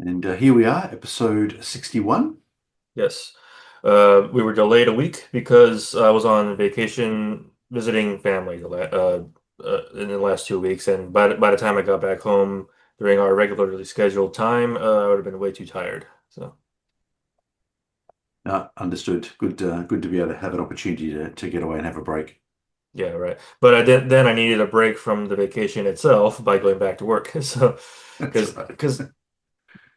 And here we are, episode 61. Yes. We were delayed a week because I was on vacation visiting family in the last 2 weeks, and by the time I got back home during our regularly scheduled time, I would have been way too tired. So Understood. Good to be able to have an opportunity to get away and have a break. yeah, right. But then I needed a break from the vacation itself by going back to work. So That's because right.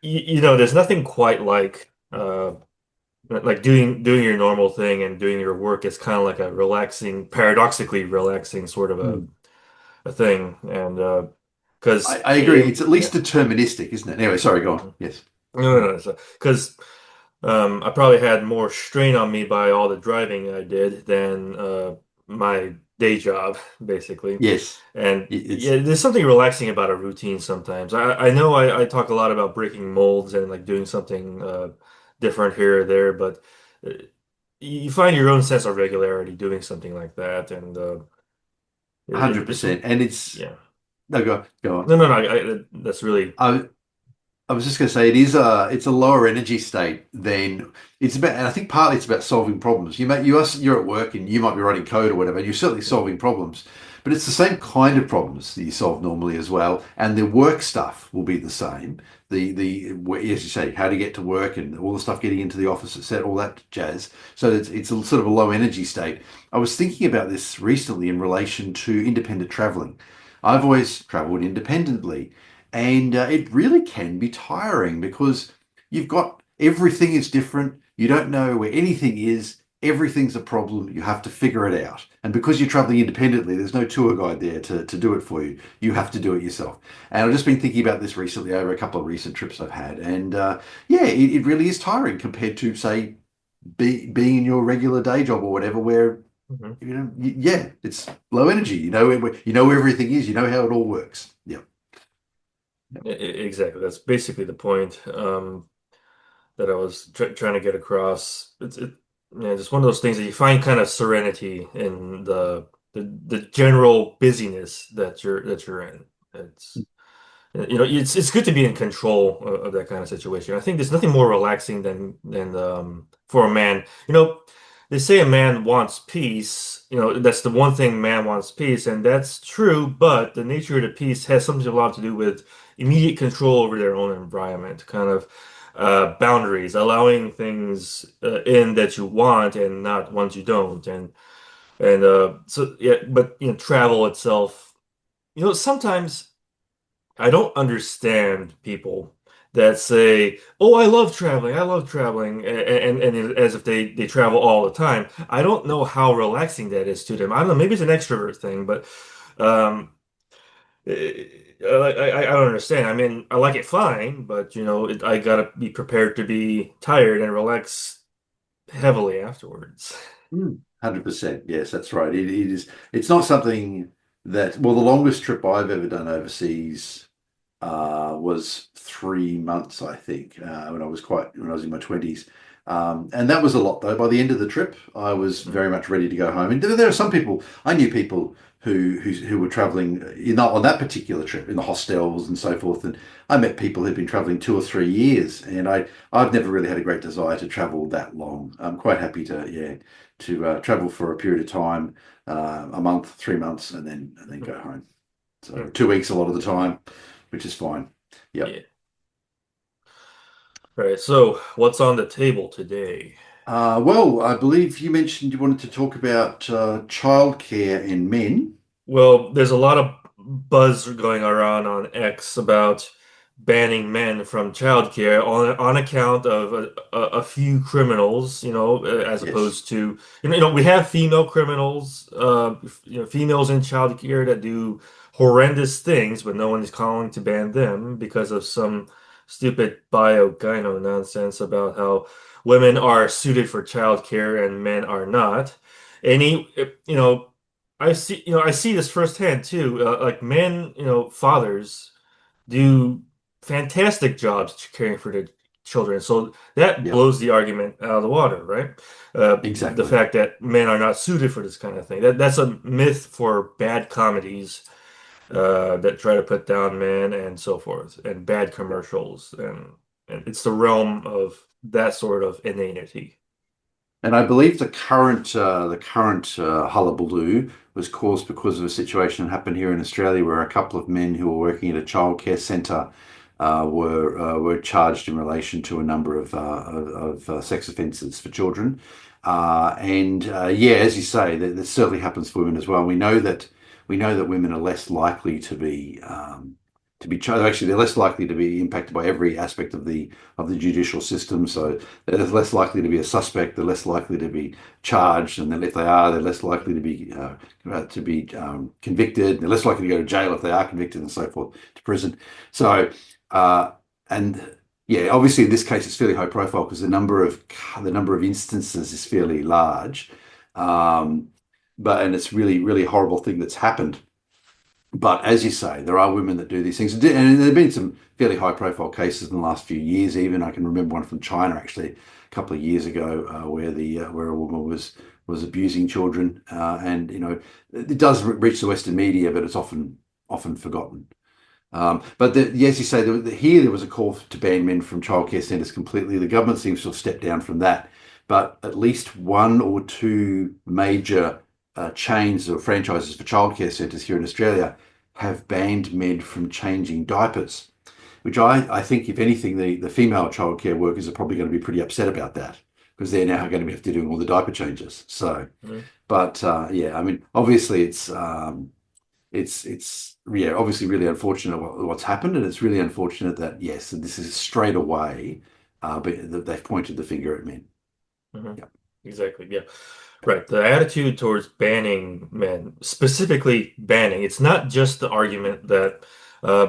there's nothing quite like doing your normal thing and doing your work is kind of like a relaxing, paradoxically relaxing sort of a Hmm. a thing, and I, because I agree. it It's at yeah least deterministic, isn't it? Anyway, sorry, go on. no Yes. no Hmm. no because I probably had more strain on me by all the driving I did than my day job basically. Yes. And It's yeah, there's something relaxing about a routine sometimes. I know I talk a lot about breaking molds and like doing something different here or there, but uh, you find your own sense of regularity doing something like that, and it's 100%. And it's yeah. no, go on. No, that's really. I I was just going to say it's a lower energy state than it's about, and I think partly it's about solving problems. You're at work and you might be writing code or whatever, and you're certainly solving problems, but it's the same kind of problems that you solve normally as well, and the work stuff will be the same. As you say, how to get to work and all the stuff getting into the office, etc., all that jazz. So it's a sort of a low energy state. I was thinking about this recently in relation to independent traveling. I've always traveled independently. And it really can be tiring because you've got everything is different. You don't know where anything is. Everything's a problem. You have to figure it out. And because you're traveling independently, there's no tour guide there to do it for you. You have to do it yourself. And I've just been thinking about this recently over a couple of recent trips I've had. And yeah, it really is tiring compared to, say, being in your regular day job or whatever, where, Mhm. yeah, it's low energy. You know where everything is. You know how it all works. Yeah. Exactly. That's basically the point that I was trying to get across. Yeah, just one of those things that you find kind of serenity in the general busyness that you're in. It's it's good to be in control of that kind of situation. I think there's nothing more relaxing than for a man. They say a man wants peace. That's the one thing man wants peace, and that's true. But the nature of the peace has something a lot to do with immediate control over their own environment, kind of boundaries, allowing things in that you want and not ones you don't, and so yeah. But travel itself. Sometimes. I don't understand people that say, "Oh, I love traveling," and as if they travel all the time. I don't know how relaxing that is to them. I don't know. Maybe it's an extrovert thing, but um, I don't understand. I mean, I like it fine, but I gotta be prepared to be tired and relax heavily afterwards. 100%. Yes, that's right. It is. It's not something that. Well, the longest trip I've ever done overseas was 3 months, I think, when I was in my twenties. And that was a lot though. By the end of the trip, I was Mhm. very much ready to go home. And there are some people I knew people who were traveling not on that particular trip in the hostels and so forth. And I met people who'd been traveling 2 or 3 years, and I've never really had a great desire to travel that long. I'm quite happy to travel for a period of time, a month, 3 months, and then go home. So Mhm. 2 weeks a lot of the time, which is fine. Yep. Yeah. Right. So, what's on the table today? Well, I believe you mentioned you wanted to talk about childcare in men. Well, there's a lot of buzz going around on X about banning men from childcare on account of a few criminals, as Yes. opposed to we have female criminals, females in childcare that do horrendous things, but no one is calling to ban them because of some stupid bio-gyno nonsense about how women are suited for childcare and men are not. Any, I see this firsthand too. Like men, fathers do fantastic jobs caring for their children. So that Yep. blows the argument out of the water, right? The Exactly. fact that men are not suited for this kind of thing. That's a myth for bad comedies that try to put down men and so forth, and bad Yep. commercials. And And it's the realm of that sort of inanity. And I believe the current hullabaloo was caused because of a situation that happened here in Australia where a couple of men who were working at a childcare centre were charged in relation to a number of sex offences for children. Yeah, as you say, that certainly happens for women as well. We know that women are less likely to be charged. Actually, they're less likely to be impacted by every aspect of the judicial system. So they're less likely to be a suspect. They're less likely to be charged, and then if they are, they're less likely to be convicted. They're less likely to go to jail if they are convicted, and so forth, to prison. So uh, and yeah, obviously in this case it's fairly high profile because the number of instances is fairly large. Um, and it's really a horrible thing that's happened. But as you say, there are women that do these things, and there have been some fairly high-profile cases in the last few years. Even I can remember one from China actually a couple of years ago, where a woman was abusing children, and it does reach the Western media, but it's often forgotten. But as you say, here there was a call to ban men from childcare centres completely. The government seems to have stepped down from that, but at least one or two major chains or franchises for childcare centres here in Australia have banned men from changing diapers, which I think, if anything, the female childcare workers are probably going to be pretty upset about that because they're now going to have to do all the diaper changes. So, Mhm. but yeah, I mean, obviously it's yeah, obviously really unfortunate what's happened, and it's really unfortunate that yes, this is straight away, but they've pointed the finger at men. Mhm. Yeah, Exactly. Yeah. Right. The attitude towards banning men, specifically banning, it's not just the argument that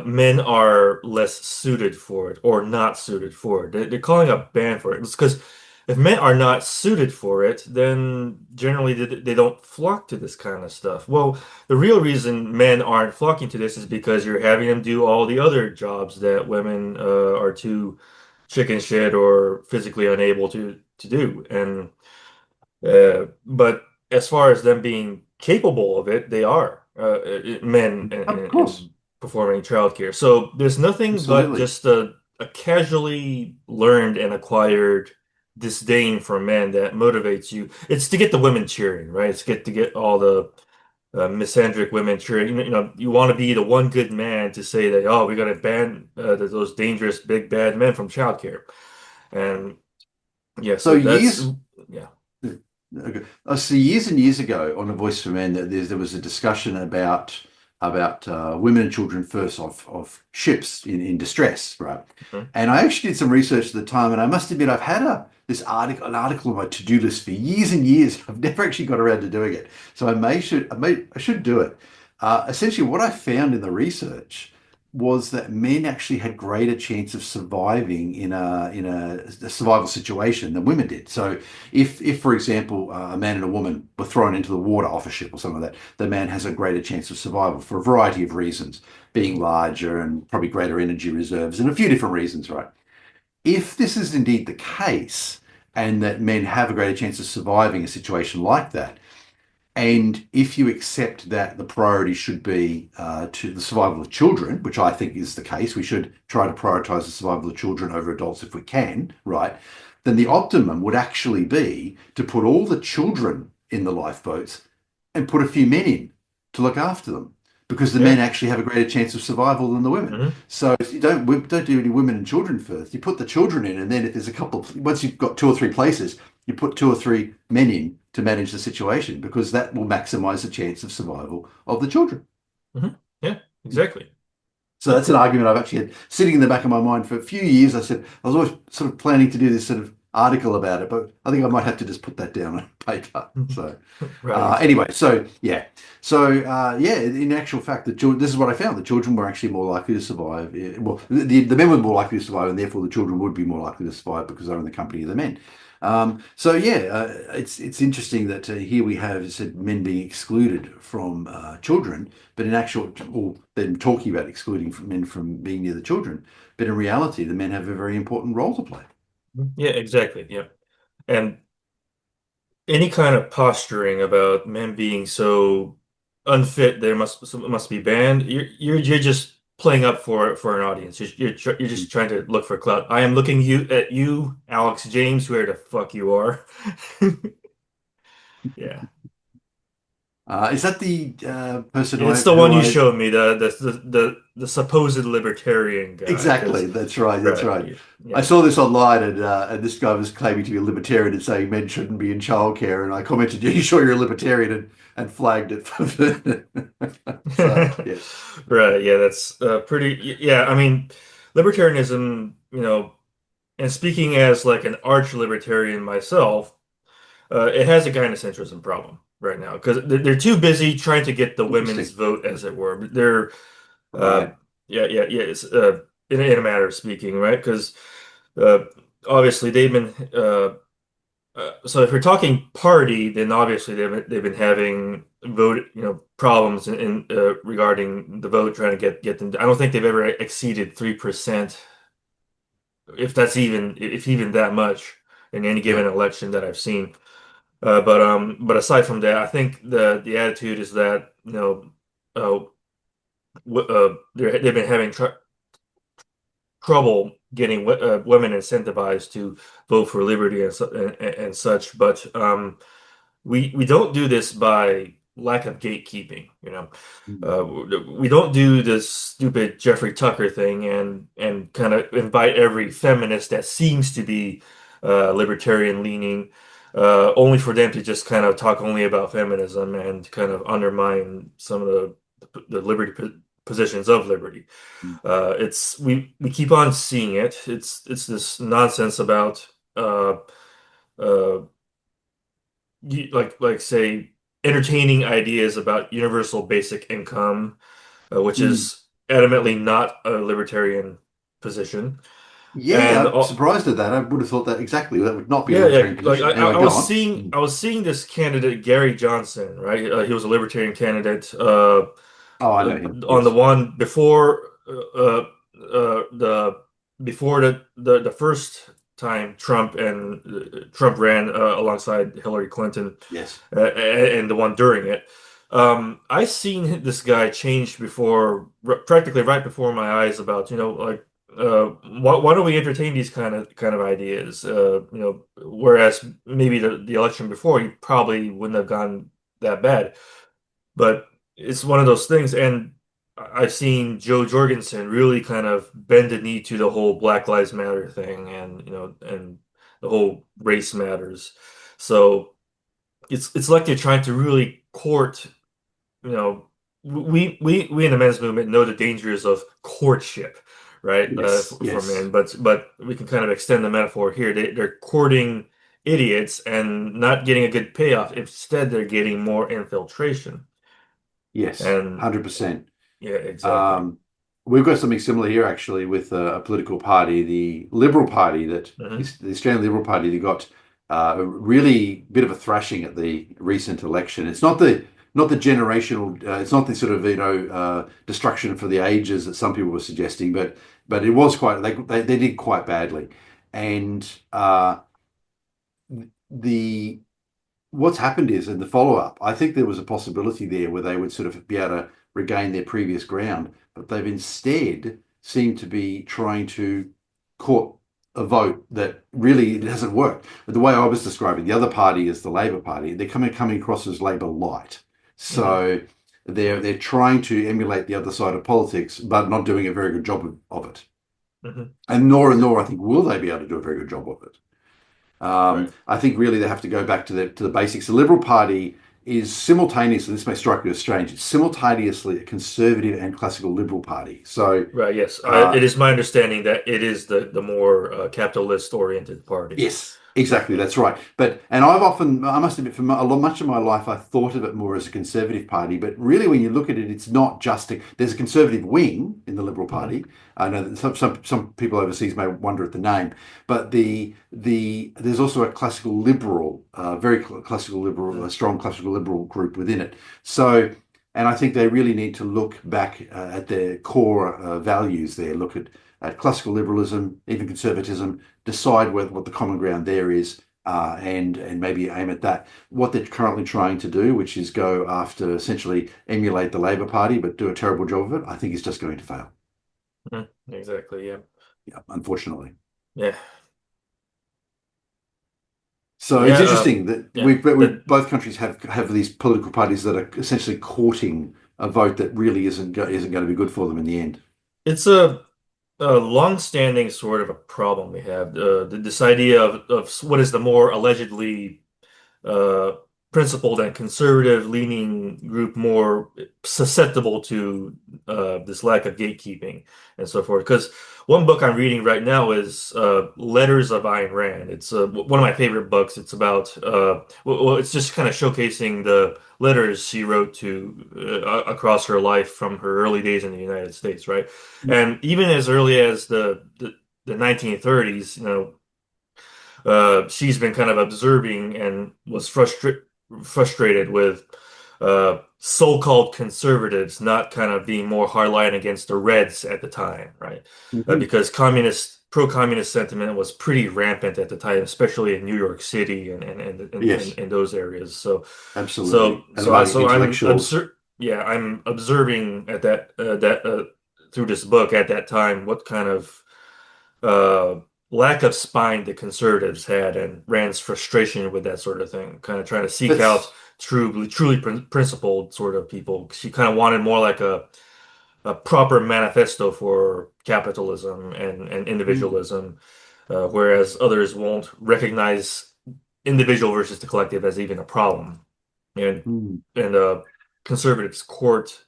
men are less suited for it or not suited for it. They're calling a ban for it. It's because if men are not suited for it, then generally they don't flock to this kind of stuff. Well, the real reason men aren't flocking to this is because you're having them do all the other jobs that women are too chicken shit or physically unable to do. And but as far as them being capable of it, they are men of course, in performing childcare. So there's nothing but absolutely. just a casually learned and acquired disdain for men that motivates you. It's to get the women cheering, right? It's to get all the misandric women cheering. You want to be the one good man to say that, oh, we're going to ban those dangerous big bad men from childcare. And yeah, So so that's years yeah. Okay. So years and years ago on A Voice for Men, there was a discussion about women and children first of ships in distress, right? Mhm. And I actually did some research at the time, and I must admit I've had an article on my to-do list for years and years. I've never actually got around to doing it, so I should do it. Essentially, what I found in the research was that men actually had greater chance of surviving in a survival situation than women did. So if for example, a man and a woman were thrown into the water off a ship or something like that, the man has a greater chance of survival for a variety of reasons, being larger and probably greater energy reserves and a few different reasons, right? If this is indeed the case, and that men have a greater chance of surviving a situation like that, and if you accept that the priority should be to the survival of children, which I think is the case, we should try to prioritize the survival of children over adults if we can, right? Then the optimum would actually be to put all the children in the lifeboats and put a few men in to look after them, because the men Yeah. actually have a greater chance of survival than the women. Hmm. So if you don't do any women and children first. You put the children in, and then if there's once you've got two or three places, you put two or three men in to manage the situation, because that will maximize the chance of survival of the children. Hmm. Yeah, exactly. So Yeah. that's an argument I've actually had sitting in the back of my mind for a few years. I was always sort of planning to do this sort of article about it, but I think I might have to just put that down on paper. So Right, anyway, exactly. yeah, in actual fact, this is what I found: the children were actually more likely to survive. Well, the men were more likely to survive, and therefore the children would be more likely to survive because they're in the company of the men. So yeah, it's interesting that here we have said men being excluded from children, but in actual, or them talking about excluding men from being near the children, but in reality, the men have a very important role to play. Yeah, exactly. Yeah. And any kind of posturing about men being so unfit, there must be banned. You're just playing up for an audience. You're just trying to look for clout. I am looking at you, Alex James, where the fuck you are. Yeah. Is that the person It's the who one you I showed me, the supposed libertarian guy, exactly? because That's right. That's right, right. I yeah. saw this online, and this guy was claiming to be a libertarian and saying men shouldn't be in childcare. And I commented, "Are you sure you're a libertarian?" and flagged it. So yes, Right, yeah, that's yeah, I mean, libertarianism, and speaking as like an arch libertarian myself, it has a gynocentrism problem right now because they're too busy trying to get the women's interesting. vote, as it were. They're uh, Right. yeah. It's in a matter of speaking, right? Because uh, obviously they've been so if we're talking party, then obviously they've been having vote problems in regarding the vote, trying to get them. I don't think they've ever exceeded 3%, if even that much in any given Yep. election that I've seen. But aside from that, I think the attitude is that uh, they've been having trouble getting women incentivized to vote for liberty and such. But we don't do this by lack of gatekeeping. Mm. We don't do this stupid Jeffrey Tucker thing and kind of invite every feminist that seems to be libertarian leaning, only for them to just kind of talk only about feminism and kind of undermine some of the liberty positions of liberty. It's we keep on seeing it. It's this nonsense about uh, uh, like say entertaining ideas about universal basic income, which Mm. is adamantly not a libertarian position. Yeah, And I'm surprised at that. I would have thought that exactly. That would not be a yeah, libertarian like position. Anyway, go on. Mm. I was seeing this candidate Gary Johnson, right? He was a libertarian candidate. Oh, I know him. On the Yes. one the before the first time Trump ran alongside Hillary Clinton, Yes. and the one during it. I seen this guy change before, practically right before my eyes, about like why don't we entertain these kind of ideas? Whereas maybe the election before he probably wouldn't have gone that bad. But it's one of those things, and I've seen Joe Jorgensen really kind of bend the knee to the whole Black Lives Matter thing, and the whole race matters. So it's like they're trying to really court, you know, we in the men's movement know the dangers of courtship, right? Yes. For Yes. men, but we can kind of extend the metaphor here. They're courting idiots and not getting a good payoff. Instead, they're getting more infiltration. Yes. And 100%. yeah, exactly. Um, we've got something similar here actually with a political party, the Liberal Party, that Hmm. is the Australian Liberal Party. They got a really bit of a thrashing at the recent election. It's not the generational. It's not the sort of destruction for the ages that some people were suggesting, but it was quite. They did quite badly, and the what's happened is in the follow-up, I think there was a possibility there where they would sort of be able to regain their previous ground, but they've instead seemed to be trying to court a vote that really it hasn't worked. But the way I was describing the other party is the Labor Party. They're coming across as Labor light. Hmm. So they're trying to emulate the other side of politics, but not doing a very good job of it. Hmm. And nor I think will they be able to do a very good job of it. Right. I think really they have to go back to the basics. The Liberal Party is simultaneously, this may strike you as strange, it's simultaneously a conservative and classical Liberal Party. So Right. Yes. uh, It is my understanding that it is the more capitalist oriented party. yes, exactly. Yeah. That's right. And I've often, I must admit, much of my life, I thought of it more as a conservative party. But really, when you look at it, it's not just there's a conservative wing in the Liberal Hmm. Party. I know that some people overseas may wonder at the name, but there's also a classical liberal, classical liberal, a strong classical liberal group within it. So. And I think they really need to look back at their core values there, look at classical liberalism, even conservatism, decide what the common ground there is, and maybe aim at that. What they're currently trying to do, which is go after essentially emulate the Labor Party, but do a terrible job of it, I think is just going to fail. Exactly. Yeah. Yeah, unfortunately. Yeah. So Yeah. it's interesting that Yeah. we That both countries have these political parties that are essentially courting a vote that really isn't going to be good for them in the end. it's a long-standing sort of a problem we have. This idea of what is the more allegedly uh, principled and conservative-leaning group more susceptible to this lack of gatekeeping and so forth. Because one book I'm reading right now is Letters of Ayn Rand. It's one of my favorite books. It's about it's just kind of showcasing the letters she wrote to across her life from her early days in the United States, right? And even as early as the 1930s, she's been kind of observing and was frustrated with so-called conservatives not kind of being more hardline against the Reds at the time, right? Mhm. Because pro-communist sentiment was pretty rampant at the time, especially in New York City Yes, and those areas. So, absolutely. And among so I'm intellectuals. I'm observing at that through this book at that time what kind of uh, lack of spine the conservatives had and Rand's frustration with that sort of thing, kind of trying to seek out That's truly principled sort of people. She kind of wanted more like a proper manifesto for capitalism and mm, individualism, whereas others won't recognize individual versus the collective as even a problem. And mm, and conservatives court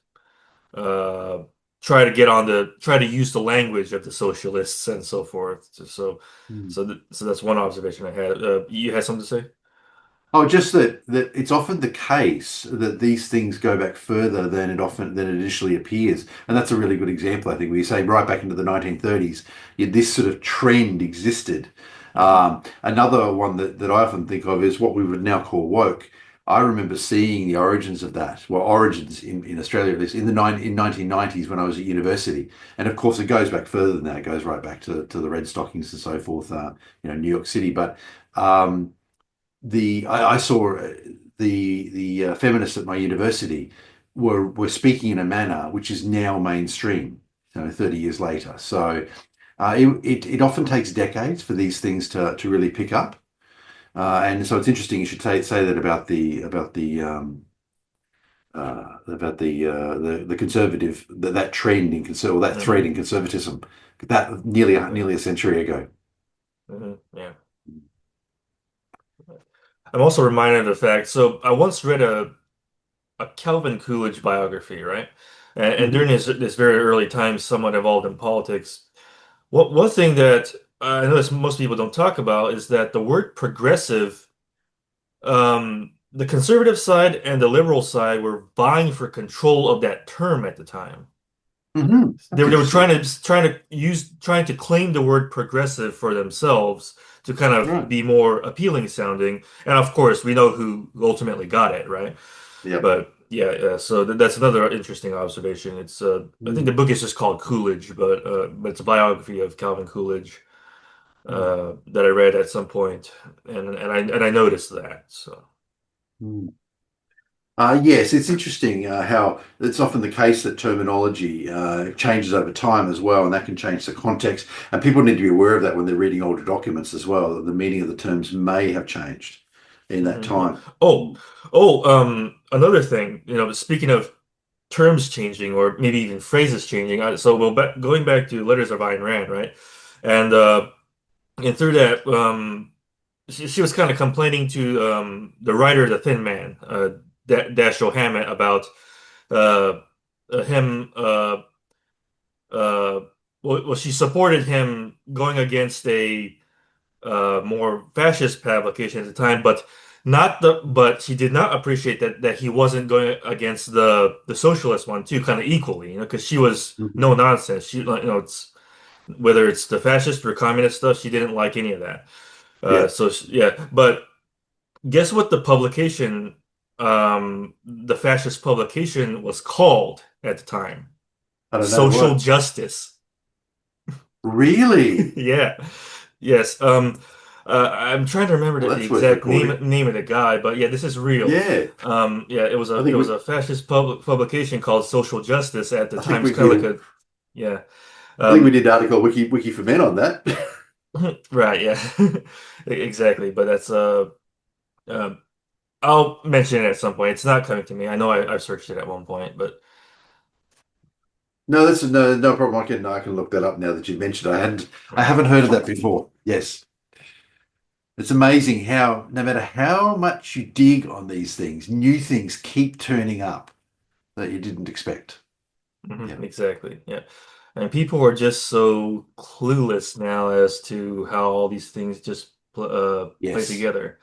uh, try to use the language of the socialists and so forth. mm. So that's one observation I had. You had something to say? Oh, just that it's often the case that these things go back further than it initially appears, and that's a really good example. I think where you say right back into the 1930s, yeah, this sort of trend existed. Hmm. Another one that I often think of is what we would now call woke. I remember seeing the origins of that, well, origins in Australia at least in 1990s when I was at university, and of course it goes back further than that. It goes right back to the Red Stockings and so forth, New York City, but. I saw the feminists at my university were speaking in a manner which is now mainstream, 30 years later. So it often takes decades for these things to really pick up. And so it's interesting you should say that about the conservative that trend in conserv or that thread Hmm. in conservatism that Exactly. nearly a century ago. Yeah. I'm also reminded of the fact. So I once read a Calvin Coolidge biography, right? And during Hmm. this very early time, somewhat involved in politics. One thing that I notice most people don't talk about is that the word progressive, the conservative side and the liberal side were vying for control of that term at the time. That's They were interesting. trying to claim the word progressive for themselves to kind of Right. be more appealing sounding. And of course, we know who ultimately got it, right? Yep. But yeah, so that's another interesting observation. It's I think the Mm. book is just called Coolidge, but it's a biography of Calvin Coolidge Mm. that I read at some point, and I noticed that. So Mm. Yes, it's interesting how it's often the case that terminology changes over time as well, and that can change the context. And people need to be aware of that when they're reading older documents as well, that the meaning of the terms may have changed in that yeah. time. Oh, another thing, speaking of terms changing or maybe even phrases changing. So going back to Letters of Ayn Rand, right? And and through that, she was kind of complaining to the writer, the Thin Man, Dashiell Hammett, about uh, him. Uh, she supported him going against a more fascist publication at the time, but not the but she did not appreciate that he wasn't going against the socialist one too, kind of equally, because she was Mhm. no nonsense. She like it's whether it's the fascist or communist stuff, she didn't like any of that. Yeah, Yeah, but guess what the fascist publication was called at the time? I don't know Social what. Justice. Really? Yeah. Yes. I'm trying to remember Well, the that's worth exact recording. name of the guy, but yeah, this is real. Yeah, Yeah, I it think was we a fascist publication called Social Justice at the I think time. It's we kind of like hear. a yeah. I think we Um, did an article Wiki for Men on that. right, yeah, exactly. But that's um, I'll mention it at some point. It's not coming to me. I know I've searched it at one point, but No, that's no problem. I can look that up now that you've mentioned. I haven't heard of that before. Yes. It's amazing how no matter how much you dig on these things, new things keep turning up that you didn't expect. Yeah. exactly, yeah. And people are just so clueless now as to how all these things just play Yes. together.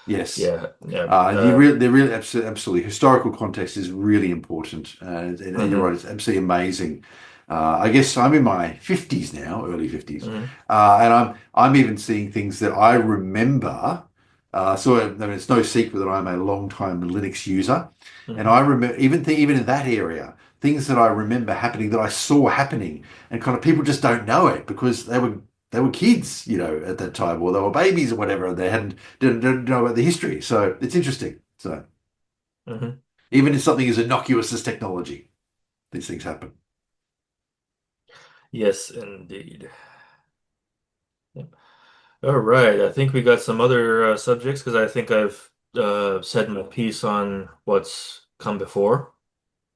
Yes. Yeah, yeah. They're really absolutely historical context is really important, and you're Hmm right. It's absolutely amazing. I guess I'm in my 50s now, early 50s, hmm and I'm even seeing things that I remember. So I mean, it's no secret that I'm a long time Linux user, and hmm I remember even in that area, things that I remember happening that I saw happening, and kind of people just don't know it because they were kids, at that time, or they were babies or whatever, and they didn't know about the history. So it's interesting. So hmm even in something as innocuous as technology, these things happen. Yes, indeed. Yeah. All right. I think we got some other subjects because I think I've said my piece on what's come before.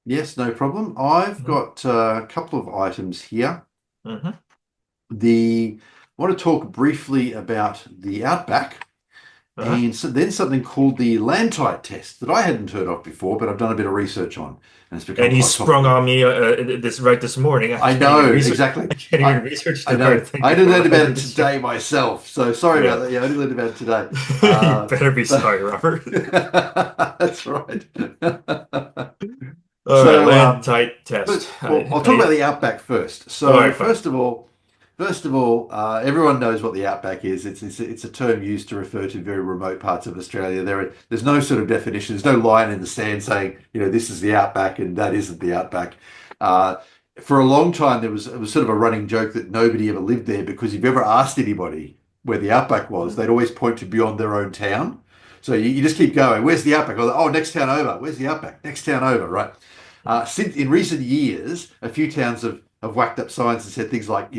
Yes, no problem. I've hmm got a couple of items here. hmm The I want to talk briefly about the Outback Uh-huh. and then something called the LANTITE test that I hadn't heard of before, but I've done a bit of research on, and it's become And he quite sprung topical. on me this morning. I I can't even know research. exactly. I can't even I research I the darn know. thing I only before learned I about do it this show. today myself, so sorry about Yeah. that. Yeah, I only learned about it today. You Uh, better be but sorry, Robert. that's right. All right, So, land tight test. well, I'll talk about the Outback first. All So, right, fine. first of all, everyone knows what the Outback is. It's a term used to refer to very remote parts of Australia. There's no sort of definition. There's no line in the sand saying, this is the Outback and that isn't the Outback. Uh, for a long time, it was sort of a running joke that nobody ever lived there because if you ever asked anybody where the Outback was, they'd always point to beyond their own town. So you just keep going. Where's the Outback? Oh, next town over. Where's the Outback? Next town over, right? Since in recent years, a few towns have whacked up signs and said things like,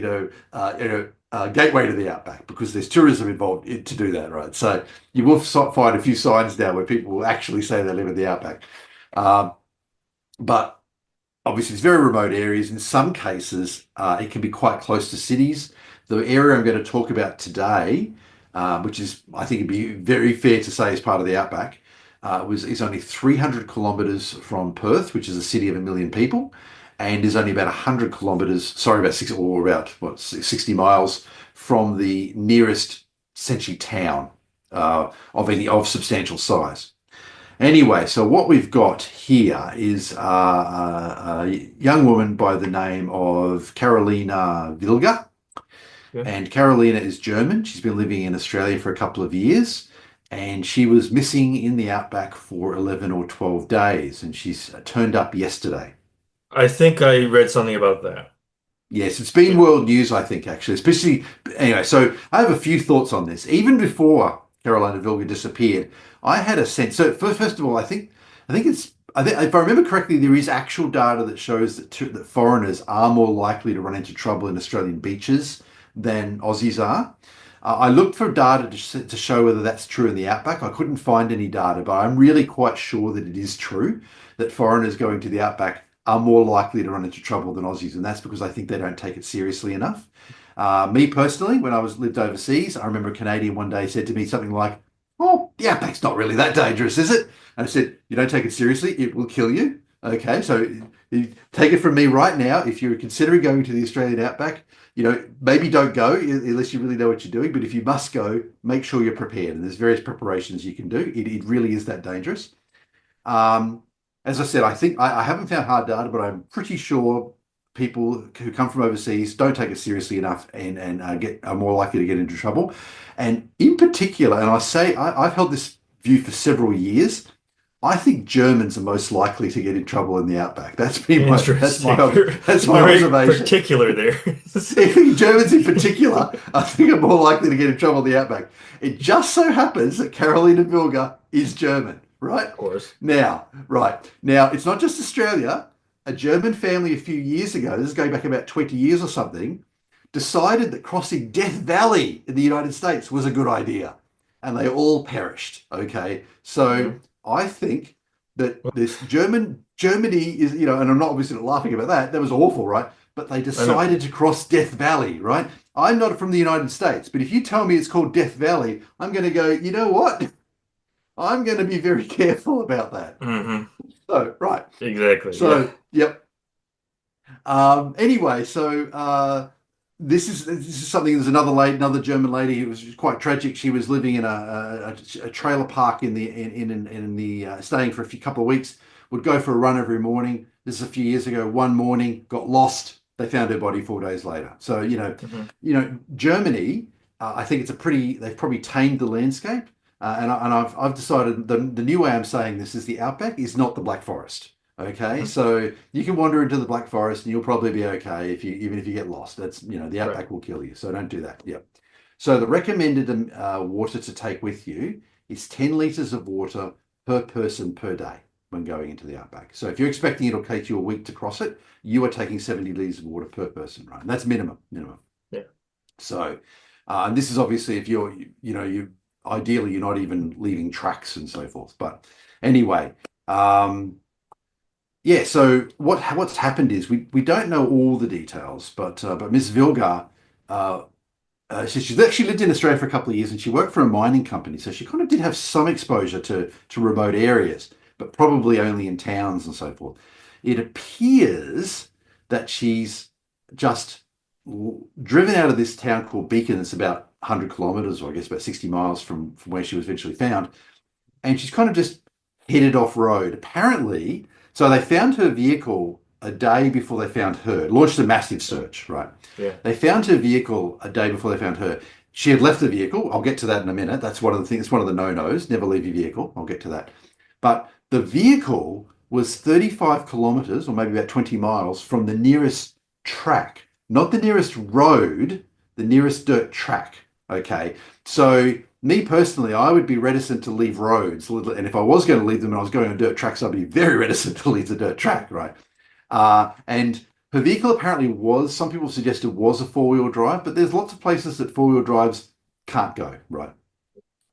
gateway to the outback because there's tourism involved to do that, right? So you will find a few signs now where people will actually say they live in the outback. Um, but obviously, it's very remote areas. In some cases, it can be quite close to cities. The area I'm going to talk about today, which is, I think it'd be very fair to say is part of the outback, is only 300 kilometres from Perth, which is a city of 1 million people, and is only about 100 kilometres, sorry, about six or about what 60 miles from the nearest essentially town of substantial size. Anyway, so what we've got here is a young woman by the name of Carolina Wilger. Okay. And Carolina is German. She's been living in Australia for a couple of years. And she was missing in the outback for 11 or 12 days. And she's turned up yesterday. I think I read something about that. Yes, it's been Yeah. world news, I think, actually, especially anyway. So I have a few thoughts on this. Even before Carolina Vilga disappeared, I had a sense. So first of all, I think if I remember correctly, there is actual data that shows that foreigners are more likely to run into trouble in Australian beaches than Aussies are. I looked for data to show whether that's true in the outback. I couldn't find any data, but I'm really quite sure that it is true that foreigners going to the outback are more likely to run into trouble than Aussies, and that's because I think they don't take it seriously enough. Me personally, when I was lived overseas, I remember a Canadian one day said to me something like, "Oh, the outback's not really that dangerous, is it?" And I said, "You don't take it seriously; it will kill you." Okay, so take it from me right now. If you're considering going to the Australian outback, maybe don't go unless you really know what you're doing. But if you must go, make sure you're prepared. And there's various preparations you can do. It really is that dangerous. Um, as I said, I think I haven't found hard data, but I'm pretty sure people who come from overseas don't take it seriously enough and are more likely to get into trouble. And in particular, and I've held this view for several years. I think Germans are most likely to get in trouble in the outback. Interesting. That's my Very observation. particular there. I think Germans in particular, I think are more likely to get in trouble in the outback. It just so happens that Carolina Wilger is German, right? Of course. Now, it's not just Australia. a German family a few years ago, this is going back about 20 years or something, decided that crossing Death Valley in the United States was a good idea. And they all perished. Okay. So Mhm. I think that this Germany is, and I'm not obviously not laughing about that. That was awful, right? But they I know. decided to cross Death Valley, right? I'm not from the United States, but if you tell me it's called Death Valley, I'm going to go, you know what? I'm going to be very careful about that. Hmm. So, right. Exactly. Yeah. So, yep. Anyway, so this is something. There's another lady, another German lady who was quite tragic. She was living in a trailer park in the staying for a few couple of weeks. Would go for a run every morning. This is a few years ago. One morning, got lost. They found her body 4 days later. So Hmm. Germany. I think it's a pretty. They've probably tamed the landscape. And I've decided the new way I'm saying this is the outback is not the Black Forest. Okay, Hmm. so you can wander into the Black Forest and you'll probably be okay if you even if you get lost. That's the Right. outback will kill you, so don't do that. Yep. So the recommended water to take with you is 10 liters of water per person per day when going into the outback. So if you're expecting it'll take you a week to cross it, you are taking 70 liters of water per person, right? And that's minimum. Yeah. So, and this is obviously if you ideally you're not even leaving tracks and so forth. But anyway. Yeah, so what's happened is we don't know all the details, but Miss Vilgar, uh, she's actually lived in Australia for a couple of years, and she worked for a mining company, so she kind of did have some exposure to remote areas, but probably only in towns and so forth. It appears that she's just driven out of this town called Beacon. It's about 100 kilometers, or I guess about 60 miles from where she was eventually found, and she's kind of just headed off road. Apparently, so they found her vehicle a day before they found her, launched a massive Mm. search, right? Yeah. They found her vehicle a day before they found her. She had left the vehicle. I'll get to that in a minute. That's one of the things, it's one of the no-nos. Never leave your vehicle. I'll get to that. But the vehicle was 35 kilometers or maybe about 20 miles from the nearest track, not the nearest road, the nearest dirt track. Okay. So me personally, I would be reticent to leave roads. And if I was going to leave them and I was going on dirt tracks, I'd be very reticent to leave the dirt track, right? And her vehicle apparently some people suggested was a four-wheel drive, but there's lots of places that four-wheel drives can't go, right?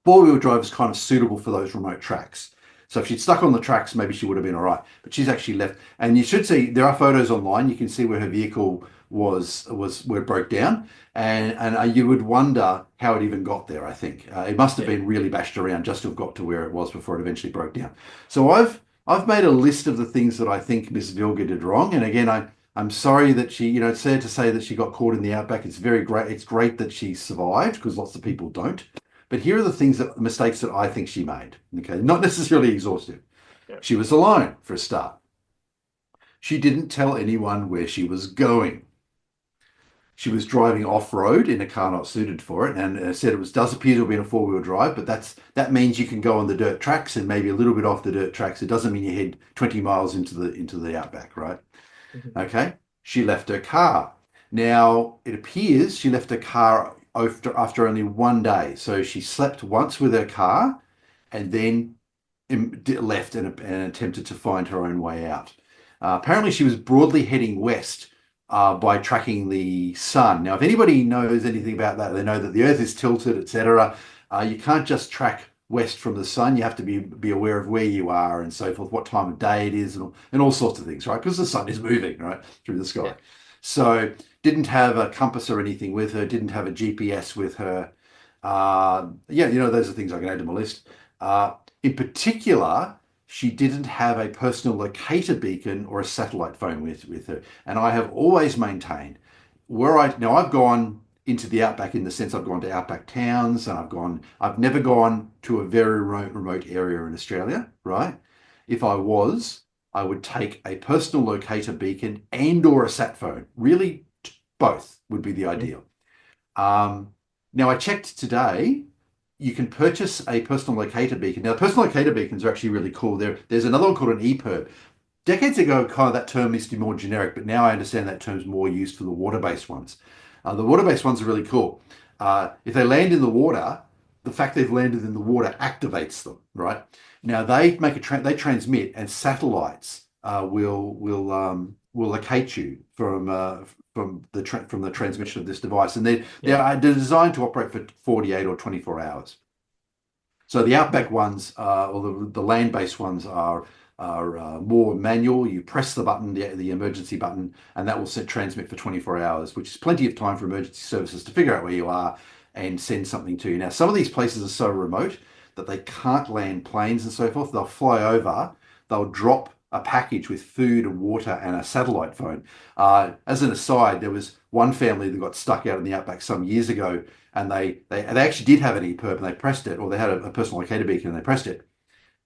Four-wheel drive is kind of suitable for those remote tracks. So if she'd stuck on the tracks, maybe she would have been all right. But she's actually left, and you should see there are photos online. You can see where her vehicle was where it broke down, and you would wonder how it even got there. I think it must have Yeah. been really bashed around just to have got to where it was before it eventually broke down. So I've made a list of the things that I think Miss Vilga did wrong, and again I'm sorry that it's sad to say that she got caught in the outback. It's very great. It's great that she survived because lots of people don't. But here are the mistakes that I think she made. Okay, not necessarily exhaustive. Yeah. She was alone for a start. She didn't tell anyone where she was going. She was driving off-road in a car not suited for it, and said does appear to have been a four-wheel drive, but that means you can go on the dirt tracks and maybe a little bit off the dirt tracks. It doesn't mean you head 20 miles into the outback, right? Mhm. Okay. She left her car. Now, it appears she left her car after only 1 day. So she slept once with her car and then left and attempted to find her own way out. Apparently, she was broadly heading west by tracking the sun. Now, if anybody knows anything about that, they know that the Earth is tilted, etc. You can't just track west from the sun. You have to be aware of where you are and so forth, what time of day it is, and all sorts of things, right? Because the sun is moving, right, through the Yeah. sky. So, didn't have a compass or anything with her, didn't have a GPS with her. Yeah, those are things I can add to my list. In particular, she didn't have a personal locator beacon or a satellite phone with her. And I have always maintained now I've gone into the outback in the sense I've gone to outback towns and I've never gone to a very remote area in Australia, right? If I was, I would take a personal locator beacon and or a sat phone. Really, both would be the Mhm. ideal. Um, Now I checked today. You can purchase a personal locator beacon. Now, personal locator beacons are actually really cool. There's another one called an EPIRB. Decades ago, kind of that term used to be more generic, but now I understand that term's more used for the water-based ones. The water-based ones are really cool. If they land in the water, the fact they've landed in the water activates them, right? Now they make they transmit, and satellites will locate you from the transmission of this device, and Yeah. they're designed to operate for 48 or 24 hours. So the Mhm. outback ones, or the land-based ones, are more manual. You press the button, the emergency button, and that will set transmit for 24 hours, which is plenty of time for emergency services to figure out where you are and send something to you. Now, some of these places are so remote that they can't land planes and so forth. They'll fly over, they'll drop a package with food and water and a satellite phone. As an aside, there was one family that got stuck out in the outback some years ago, and they actually did have an EPIRB, and they pressed it, or they had a personal locator beacon and they pressed it,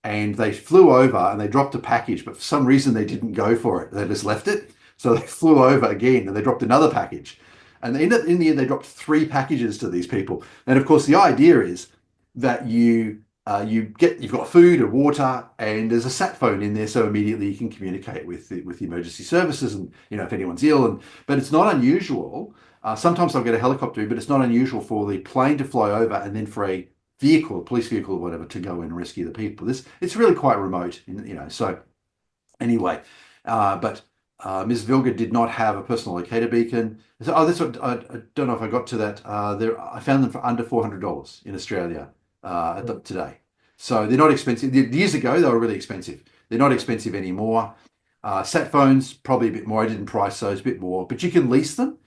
and they flew over and they dropped a package, but for some reason they didn't go for it. They just left it. So they flew over again and they dropped another package. And in the end, they dropped three packages to these people. And of course, the idea is that you've got food and water, and there's a sat phone in there, so immediately you can communicate with the emergency services, and if anyone's ill. But it's not unusual. Sometimes they'll get a helicopter, but it's not unusual for the plane to fly over and then for a vehicle, a police vehicle or whatever, to go and rescue the people. It's really quite remote, So anyway, but Ms. Vilga did not have a personal locator beacon. So, that's what I don't know if I got to that. I found them for under $400 in Australia today. So they're not expensive. Years ago, they were really expensive. They're not expensive anymore. Sat phones, probably a bit more. I didn't price those a bit more, but you can lease them.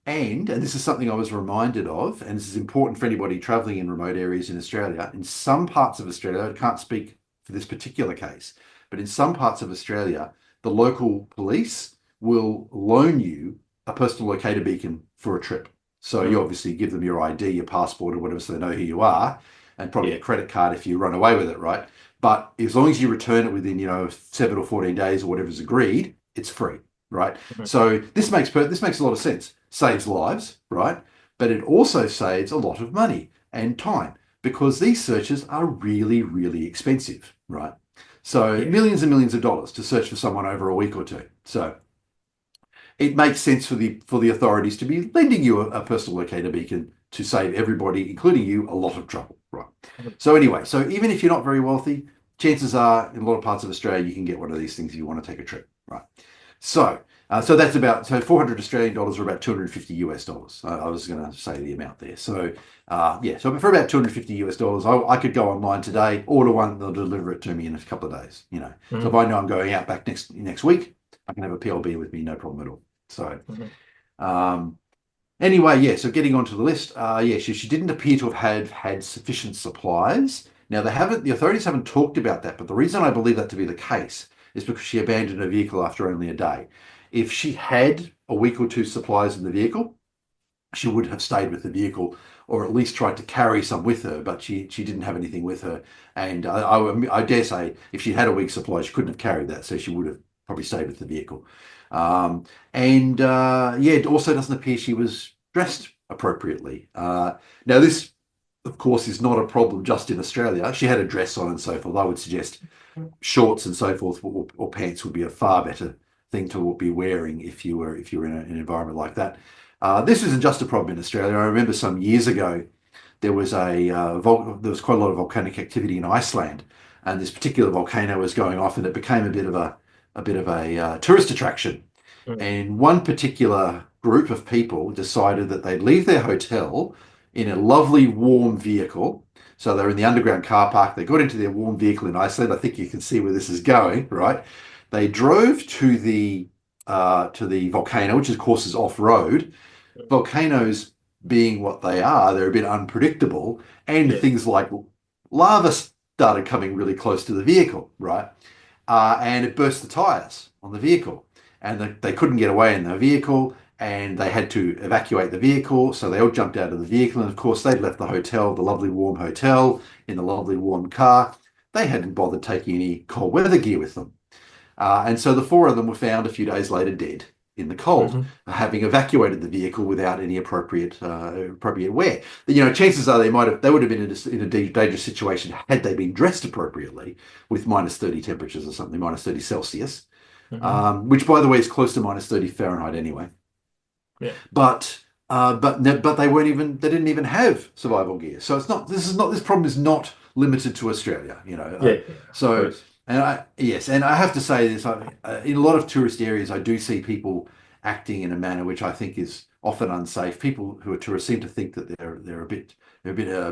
And this is something I was reminded of, and this is important for anybody traveling in remote areas in Australia. In some parts of Australia, I can't speak for this particular case, but in some parts of Australia, the local police will loan you a personal locator beacon for a trip. So you Mhm. obviously give them your ID, your passport, or whatever, so they know who you are, and probably a Yeah. credit card if you run away with it, right? But as long as you return it within, 7 or 14 days or whatever's agreed, it's free, right? Mhm. So this makes a lot of sense. Saves lives, right? But it also saves a lot of money and time because these searches are really, really expensive, right? So Yeah. millions and millions of dollars to search for someone over a week or two. So it makes sense for the authorities to be lending you a personal locator beacon to save everybody, including you, a lot of trouble, right? Mhm. So anyway, so even if you're not very wealthy, chances are in a lot of parts of Australia you can get one of these things if you want to take a trip, right? So that's about 400 Australian dollars or about 250 US dollars. I was going to say the amount there. So yeah, so for about 250 US dollars, I could go online today, order one, they'll deliver it to me in a couple of days. So if Mhm. I know I'm going out back next week, I can have a PLB with me, no problem at all. So Mhm. um, anyway, yeah. So getting onto the list, yeah, she didn't appear to have had sufficient supplies. Now the authorities haven't talked about that, but the reason I believe that to be the case is because she abandoned her vehicle after only a day. If she had a week or two supplies in the vehicle, she would have stayed with the vehicle or at least tried to carry some with her, but she didn't have anything with her. And I dare say if she had a week's supply, she couldn't have carried that, so she would have probably stayed with the vehicle. And yeah, it also doesn't appear she was dressed appropriately. Now, this, of course, is not a problem just in Australia. She had a dress on and so forth. I would suggest shorts and so forth, or pants would be a far better thing to be wearing if you were in an environment like that. This isn't just a problem in Australia. I remember some years ago there was quite a lot of volcanic activity in Iceland, and this particular volcano was going off, and it became a bit of a tourist attraction. Mhm. And one particular group of people decided that they'd leave their hotel in a lovely warm vehicle. So they're in the underground car park. They got into their warm vehicle in Iceland. I think you can see where this is going, right? They drove to the volcano, which of course is off road. Volcanoes being what they are, they're a bit unpredictable, and Yeah. things like lava started coming really close to the vehicle, right? And it burst the tires on the vehicle, and they couldn't get away in the vehicle, and they had to evacuate the vehicle. So they all jumped out of the vehicle, and of course they'd left the hotel, the lovely warm hotel, in the lovely warm car. They hadn't bothered taking any cold weather gear with them. And so the four of them were found a few days later dead in the cold, Mhm. having evacuated the vehicle without any appropriate wear. Chances are they would have been in a dangerous situation had they been dressed appropriately with minus 30 temperatures or something, minus 30 Celsius, Mhm. which by the way is close to minus 30 Fahrenheit anyway. Yeah. But they didn't even have survival gear. So this problem is not limited to Australia. Yeah. Yeah. Of So course. And yes, and I have to say this, in a lot of tourist areas, I do see people acting in a manner which I think is often unsafe. People who are tourists seem to think that they're a bit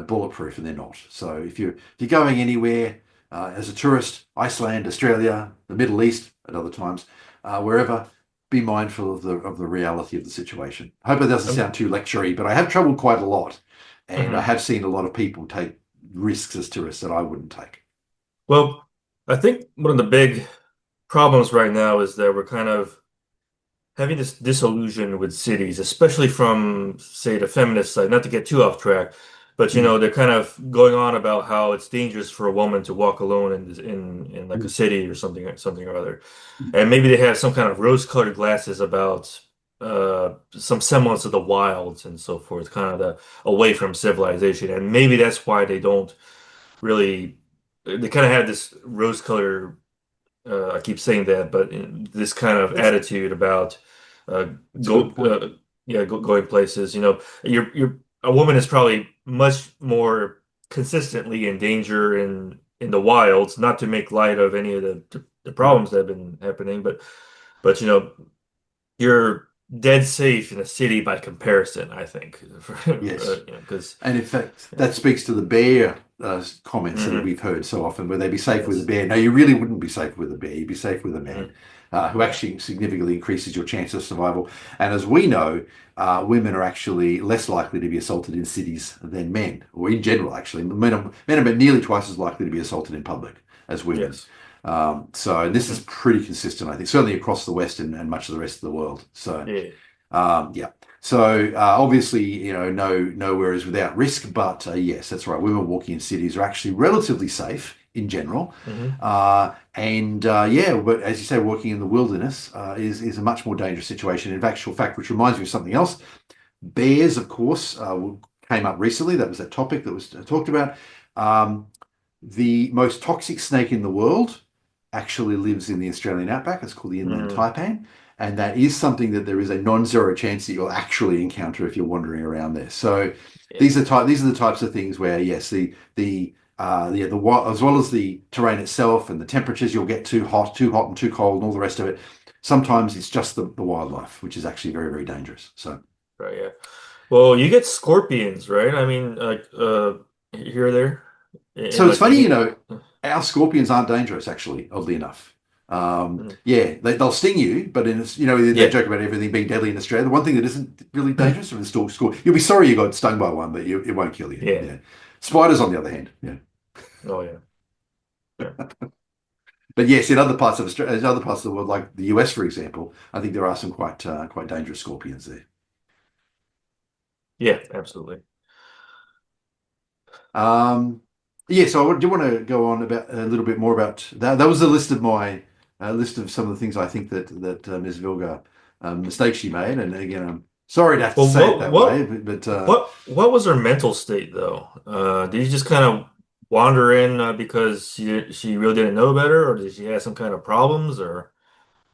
bulletproof, and they're not. So if you're going anywhere as a tourist, Iceland, Australia, the Middle East, at other times, wherever, be mindful of the reality of the situation. I hope it doesn't Um, sound too lectury, but I have travelled quite a lot, and I mhm. have seen a lot of people take risks as tourists that I wouldn't take. Well, I think one of the big problems right now is that we're kind of having this disillusion with cities, especially from, say, the feminist side, not to get too off track, but Mm, they're kind of going on about how it's dangerous for a woman to walk alone in like a mm, city or something or other. mm. And maybe they have some kind of rose-colored glasses about some semblance of the wilds and so forth, kind of the away from civilization. And maybe that's why they don't really they kind of have this rose-colored I keep saying that, but this kind of That's attitude about uh, that's a go, good point. yeah, going places. You're a woman is probably much more consistently in danger in the wilds. Not to make light of any of the Mm. problems that have been happening, but you're dead safe in a city by comparison. I think, Yes. because And in fact, yeah. that speaks to the bear comments that Hmm. we've heard so often, where they be safe with a Yes. bear. No, you really wouldn't be safe with a bear. You'd be safe with a man Hmm. who Yeah. actually significantly increases your chance of survival. And as we know, women are actually less likely to be assaulted in cities than men, or in general, actually. Men are about nearly twice as likely to be assaulted in public as women. Yes. So this is Hmm. pretty consistent, I think, certainly across the West and much of the rest of the world. So. Yeah. Yeah. So obviously, nowhere is without risk, but yes, that's right. Women walking in cities are actually relatively safe in general, Hmm. and yeah, but as you say, walking in the wilderness is a much more dangerous situation. In actual fact, which reminds me of something else. Bears, of course, came up recently. That was a topic that was talked about. Um, the most toxic snake in the world actually lives in the Australian Outback. It's called the inland Hmm. taipan. And that is something that there is a non-zero chance that you'll actually encounter if you're wandering around there. So Yeah. these are the types of things where yes, as well as the terrain itself and the temperatures, you'll get too hot and too cold and all the rest of it. Sometimes it's just the wildlife, which is actually very, very dangerous. So. Right, yeah. Well, you get scorpions, right? I mean, like here or there, in So it's like the funny, heat. our scorpions aren't dangerous, actually, oddly enough. Mm. Yeah, they'll sting you, but they Yeah, joke about everything being deadly in Australia. The one thing that isn't really dangerous is the scorpion. You'll be sorry you got stung by one, but it won't kill you. yeah. Yeah. Spiders, on the other hand, yeah. Oh, yeah. Yeah. But yes, in other parts of Australia, in other parts of the world, like the US, for example, I think there are some quite dangerous scorpions there. Yeah, absolutely. Um, yeah, so I do want to go on about a little bit more about that. That was a list of my list of some of the things I think that Ms. Vilga mistakes she made, and again, I'm sorry to have to Well, say it that way, but what was her mental state though? Did you just kind of wander in because she really didn't know better, or did she have some kind of problems, or?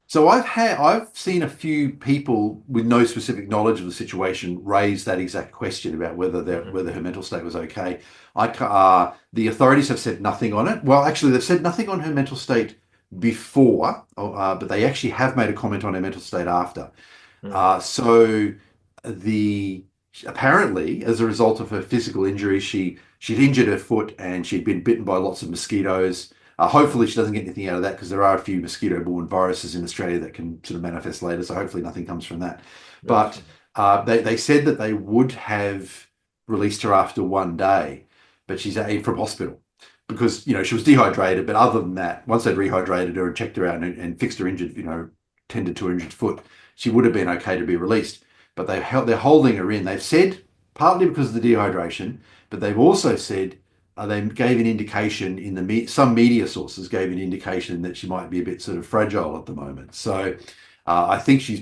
so I've seen a few people with no specific knowledge of the situation raise that exact question about Mhm. whether her mental state was okay. The authorities have said nothing on it. Well, actually, they've said nothing on her mental state before, but they actually have made a comment on her mental state after. Mhm. So the apparently, as a result of her physical injury, she'd injured her foot and she'd been bitten by lots of mosquitoes. Hopefully, she doesn't get anything out of that because there are a few mosquito-borne viruses in Australia that can sort of manifest later. So hopefully, nothing comes from that. But Gotcha. they said that they would have released her after 1 day, but she's from hospital because she was dehydrated. But other than that, once they'd rehydrated her and checked her out and fixed her injured, tended to her injured foot, she would have been okay to be released. But they're holding her in. They've said partly because of the dehydration, but they've also said they gave an indication in some media sources gave an indication that she might be a bit sort of fragile at the moment. So I think she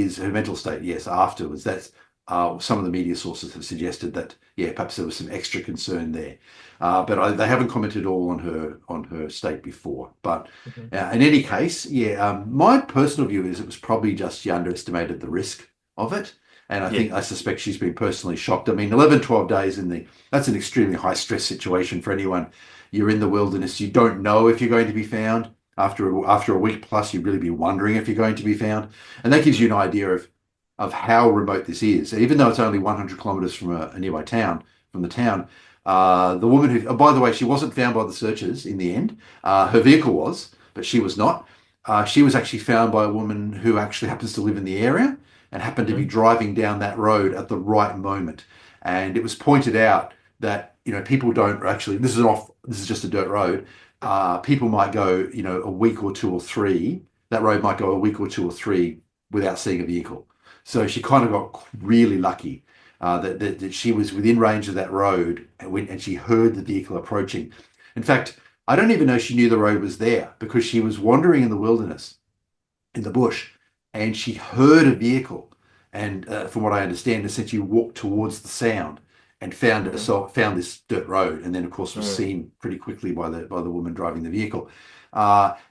is her mental state. Yes, afterwards. That's some of the media sources have suggested that yeah, perhaps there was some extra concern there. They haven't commented all on her state before. But Mhm. in any case, yeah, my personal view is it was probably just she underestimated the risk of it, And Yeah. I suspect she's been personally shocked. I mean, 11, 12 days that's an extremely high stress situation for anyone. You're in the wilderness. You don't know if you're going to be found. After a week plus, you'd really be wondering if you're going to be found. And that gives you Mm, an idea of how remote this is. Even though it's only 100 kilometers from a nearby town, from the town, the woman who, oh, by the way, she wasn't found by the searchers in the end. Her vehicle was, but she was not. She was actually found by a woman who actually happens to live in the area and happened to be mhm, driving down that road at the right moment. And it was pointed out that, people don't actually, this is just a dirt road. People might go, a week or two or three. That road might go a week or two or three without seeing a vehicle. So she kind of got really lucky that she was within range of that road and she heard the vehicle approaching. In fact, I don't even know she knew the road was there because she was wandering in the wilderness, in the bush, and she heard a vehicle. And from what I understand, essentially walked towards the sound and mhm, found this dirt road, and then of course was mm, seen pretty quickly by the woman driving the vehicle.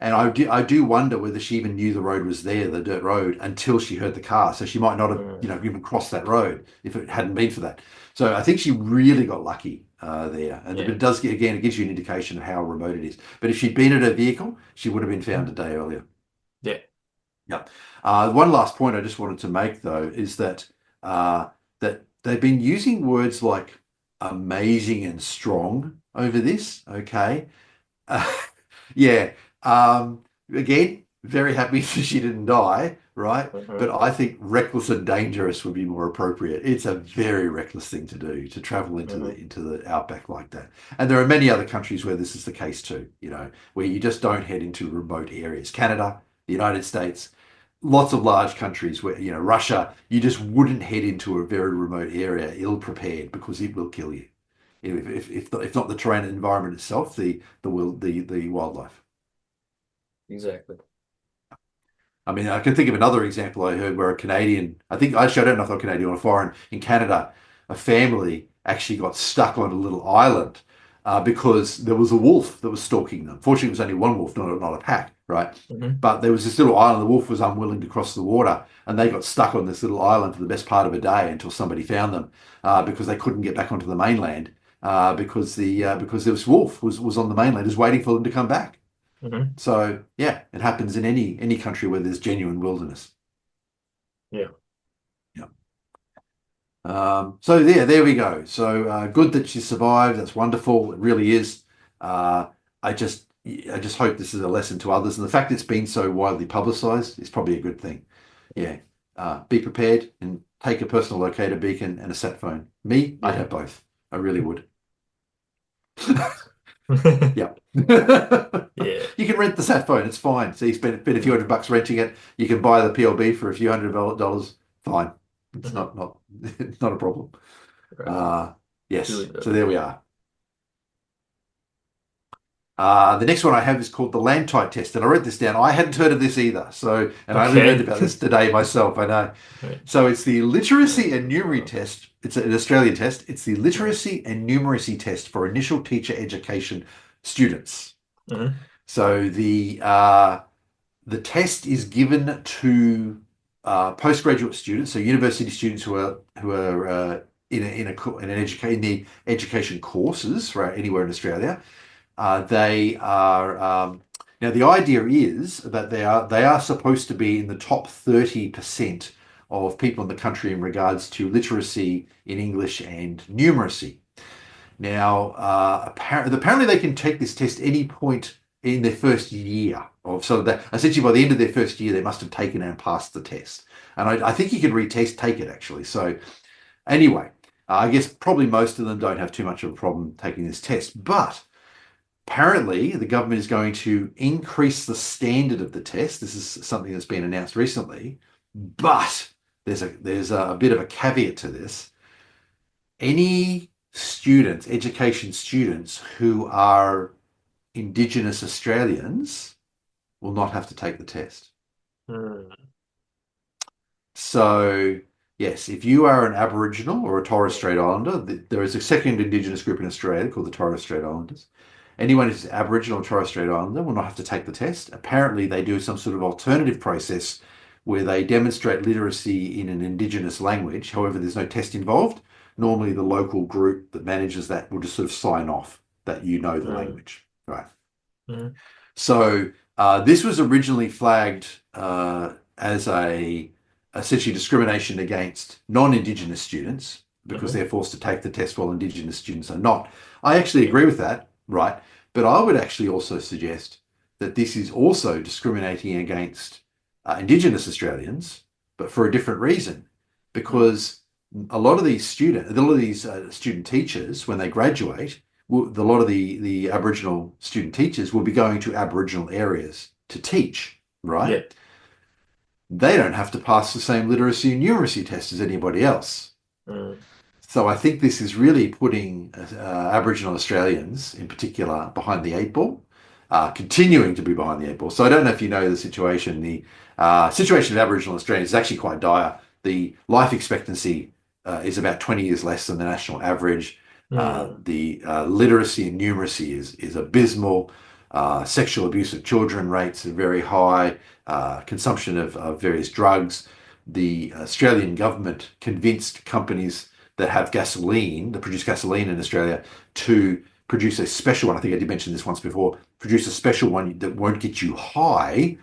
And I do wonder whether she even knew the road was there, the dirt road, until she heard the car. So she might not have, mm. even crossed that road if it hadn't been for that. So I think she really got lucky there. But Yeah. it does again, it gives you an indication of how remote it is. But if she'd been at her vehicle, she would have been found Mhm. a day earlier. Yeah. Yeah. One last point I just wanted to make though is uh, that they've been using words like amazing and strong over this. Okay. Uh, yeah. Again, very happy that she didn't die, right? But Mhm, I think reckless and dangerous would be more appropriate. It's a very reckless thing to do to travel mhm. into the outback like that. And there are many other countries where this is the case too, where you just don't head into remote areas. Canada, the United States, lots of large countries where, Russia, you just wouldn't head into a very remote area ill prepared because it will kill you. If not the terrain and environment itself, the wildlife. Exactly. I mean, I can think of another example I heard where a Canadian, I think actually I don't know if they're Canadian or foreign, in Canada, a family actually got stuck on a little island because there was a wolf that was stalking them. Fortunately, it was only one wolf, not a pack, right? Mhm, But there was this little island. The wolf was unwilling to cross the water, and they got stuck on this little island for the best part of a day until somebody found them because they couldn't get back onto the mainland because this wolf was on the mainland, just waiting for them to come back. mhm. So yeah, it happens in any country where there's genuine wilderness. Yeah. Yeah. So there we go. So good that she survived. That's wonderful. It really is. Uh, I just hope this is a lesson to others, and the fact it's been so widely publicized is probably a good thing. Yeah. Be prepared and take a personal locator beacon and a sat phone. Me, I'd Yeah. have both. I really would. Yeah. Yeah. You can rent the sat phone. It's fine. So you spend a few Mhm, $100 renting it. You can buy the PLB for a few $100. Fine. It's mhm. not it's not a problem. Right. Uh, Duly yes. So noted. there we are. The next one I have is called the LANTITE test, and I wrote this down. I hadn't heard of this either. So, and I only learned Okay. about this today myself. I know. Right. So it's the literacy and numeracy Uh, test. It's an Australian test. It's the mhm, literacy and numeracy test for initial teacher education students. mhm, So the test is given to postgraduate students, so university students who are in the education courses right anywhere in Australia. They are now the idea is that they are supposed to be in the top 30% of people in the country in regards to literacy in English and numeracy. Now, apparently they can take this test any point in their first year of so that essentially by the end of their first year they must have taken and passed the test. And I think you can take it actually. So anyway, I guess probably most of them don't have too much of a problem taking this test, but apparently the government is going to increase the standard of the test. This is something that's been announced recently, but there's a bit of a caveat to this. Any students, education students who are Indigenous Australians will not have to take the test. mm, So, yes, if you are an Aboriginal or a Torres yeah. Strait Islander, there is a second Indigenous group in Australia called the Torres Strait Islanders. Anyone who's Aboriginal or Torres Strait Islander will not have to take the test. Apparently, they do some sort of alternative process where they demonstrate literacy in an Indigenous language. However, there's no test involved. Normally, the local group that manages that will just sort of sign off that you know the Mm, language, right? mm, So this was originally flagged as a essentially discrimination against non-Indigenous students because mhm. they're forced to take the test while Indigenous students are not. I actually agree with that, right? But I would actually also suggest that this is also discriminating against Indigenous Australians, but for a different reason, Mm, because a lot of these student teachers, when they graduate, a lot of the Aboriginal student teachers will be going to Aboriginal areas to teach, right? yeah. They don't have to pass the same literacy and numeracy test as anybody else. Mm, So I think this is really putting Aboriginal Australians in particular behind the eight ball, continuing to be behind the eight ball. So I don't know if you know the situation. The situation of Aboriginal Australians is actually quite dire. The life expectancy is about 20 years less than the national average. mm, The literacy and numeracy is abysmal. Sexual abuse of children rates are very high. Consumption of various drugs. The Australian government convinced companies that have gasoline, that produce gasoline in Australia, to produce a special one. I think I did mention this once before. Produce a special one that won't get you high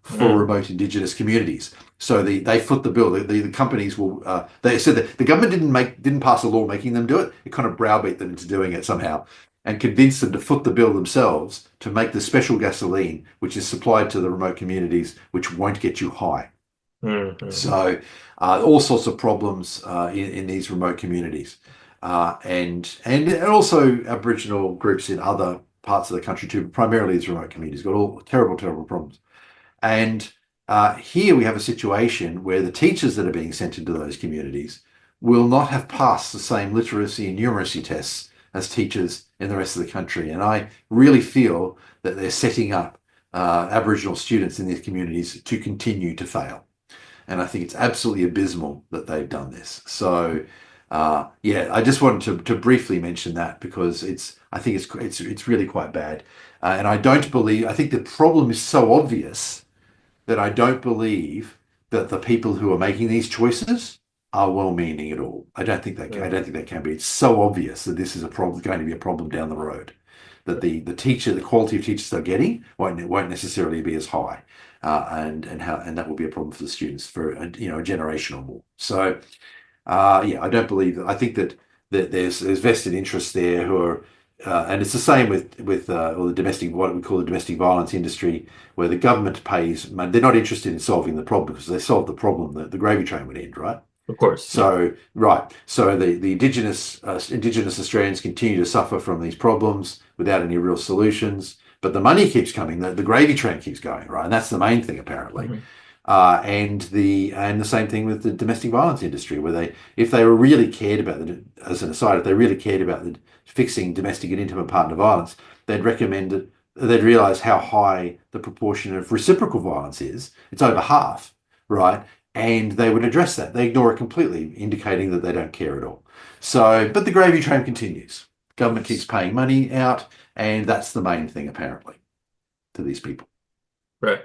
for mm, remote Indigenous communities. So they foot the bill. The companies will. They said that the government didn't pass a law making them do it. It kind of browbeat them into doing it somehow, and convinced them to foot the bill themselves to make the special gasoline, which is supplied to the remote communities, which won't get you high. mm, mm. So all sorts of problems in these remote communities, and also Aboriginal groups in other parts of the country too. But primarily, these remote communities got all terrible, terrible problems. And here we have a situation where the teachers that are being sent into those communities will not have passed the same literacy and numeracy tests as teachers in the rest of the country. And I really feel that they're setting up Aboriginal students in these communities to continue to fail. And I think it's absolutely abysmal that they've done this. So, yeah, I just wanted to briefly mention that because I think it's really quite bad. And I think the problem is so obvious that I don't believe that the people who are making these choices are well-meaning at all. I Mm, don't think that can be. It's so obvious that this is a problem, going to be a problem down the road. That the quality of teachers they're getting won't necessarily be as high, and that will be a problem for the students for a generation or more. So yeah, I don't believe that. I think that there's vested interests there who are, and it's the same with all the what we call the domestic violence industry, where the government pays money. They're not interested in solving the problem because if they solve the problem, the gravy train would end, right? of course, yeah. So right, so the Indigenous Australians continue to suffer from these problems without any real solutions. But the money keeps coming, the gravy train keeps going, right? And that's the main thing apparently. Mhm. And the same thing with the domestic violence industry, where if they were really cared about as an aside, if they really cared about fixing domestic and intimate partner violence, they'd recommend it. They'd realise how high the proportion of reciprocal violence is. It's over half, right? And they would address that. They ignore it completely, indicating that they don't care at all. So, but the gravy train continues. Government keeps Yes. paying money out, and that's the main thing apparently to these people. Right.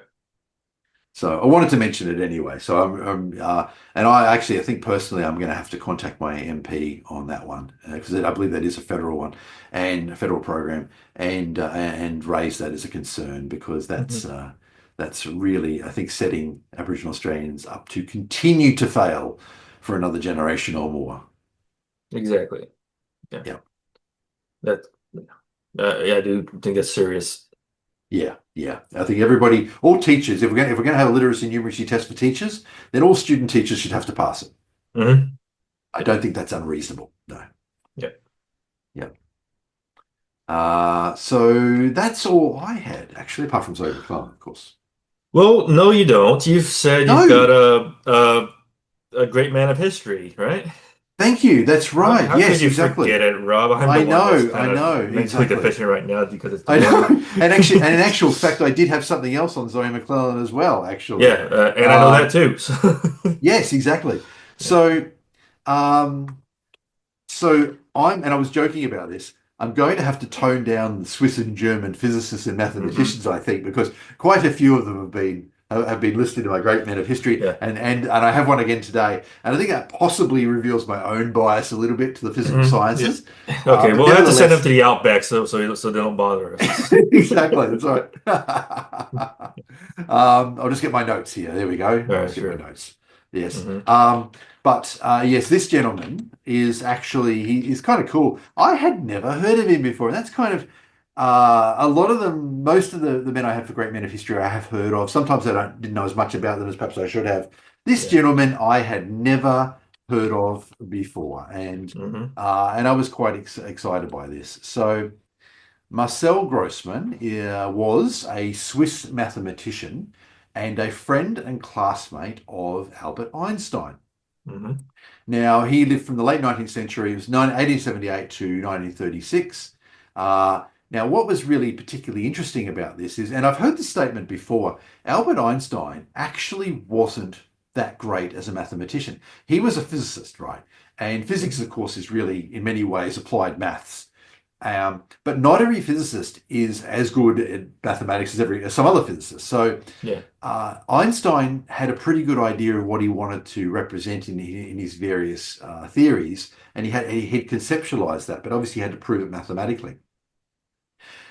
So I wanted to mention it anyway. So and I think personally I'm going to have to contact my MP on that one because I believe that is a federal one and a federal program, and raise that as a concern because Mhm. that's really, I think, setting Aboriginal Australians up to continue to fail for another generation or more. Exactly. Yeah. Yeah. That, yeah, I do think that's serious. Yeah, yeah. I think everybody, all teachers, if we're going to have a literacy and numeracy test for teachers, then all student teachers should have to pass it. Hmm. I Yeah. don't think that's unreasonable. No. Yeah. Yeah. So that's all I had, actually, apart from Zoe McClellan, of course. Well, no, you don't. You've said you've got No, a great man of history, right? thank you. That's right. How could Yes, you exactly. forget it, Rob? I'm the one that's I kind know, of mentally exactly. deficient right now because it's the I one. know. And in actual fact, I did have something else on Zoe McClellan as well, Yeah, actually. and I know that Um, too. So yes, exactly. yeah. So, um, and I was joking about this. I'm going to have to tone down the Swiss and German physicists and Hmm. mathematicians, I think, because quite a few of them have been have been listening to my great men of history, Yeah. and I have one again today. And I think that possibly reveals my own bias a little bit to the physical Yeah. sciences. Okay, But we'll have to send them to nevertheless, the Outback so they don't bother us. exactly, that's right. I'll just get my notes here. There we go. All I'll right, just get my sure. notes. Yes. Hmm. But yes, this gentleman is actually he's kind of cool. I had never heard of him before, and that's kind of a lot of them. Most of the men I have for great men of history, I have heard of. Sometimes I didn't know as much about them as perhaps I should have. This Yeah. gentleman I had never heard of before, Hmm. and I was quite excited by this. So. Marcel Grossmann was a Swiss mathematician and a friend and classmate of Albert Einstein. Hmm. Now, he lived from the late 19th century, it was 1878 to 1936. Now, what was really particularly interesting about this is, and I've heard this statement before, Albert Einstein actually wasn't that great as a mathematician. He was a physicist, right? And physics, of course, is really, in many ways, applied maths. But not every physicist is as good at mathematics as some other physicists. So Yeah. Einstein had a pretty good idea of what he wanted to represent in his various theories, and he had conceptualized that, but obviously he had to prove it mathematically.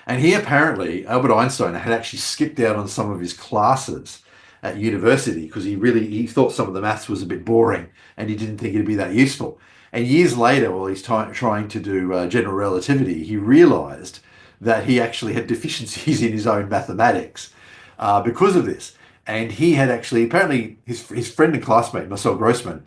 And he apparently, Albert Einstein, had actually skipped out on some of his classes at university because he thought some of the maths was a bit boring and he didn't think it'd be that useful. And years later, while he's trying to do general relativity, he realized that he actually had deficiencies in his own mathematics because of this. And he had actually, apparently, his friend and classmate, Marcel Grossmann,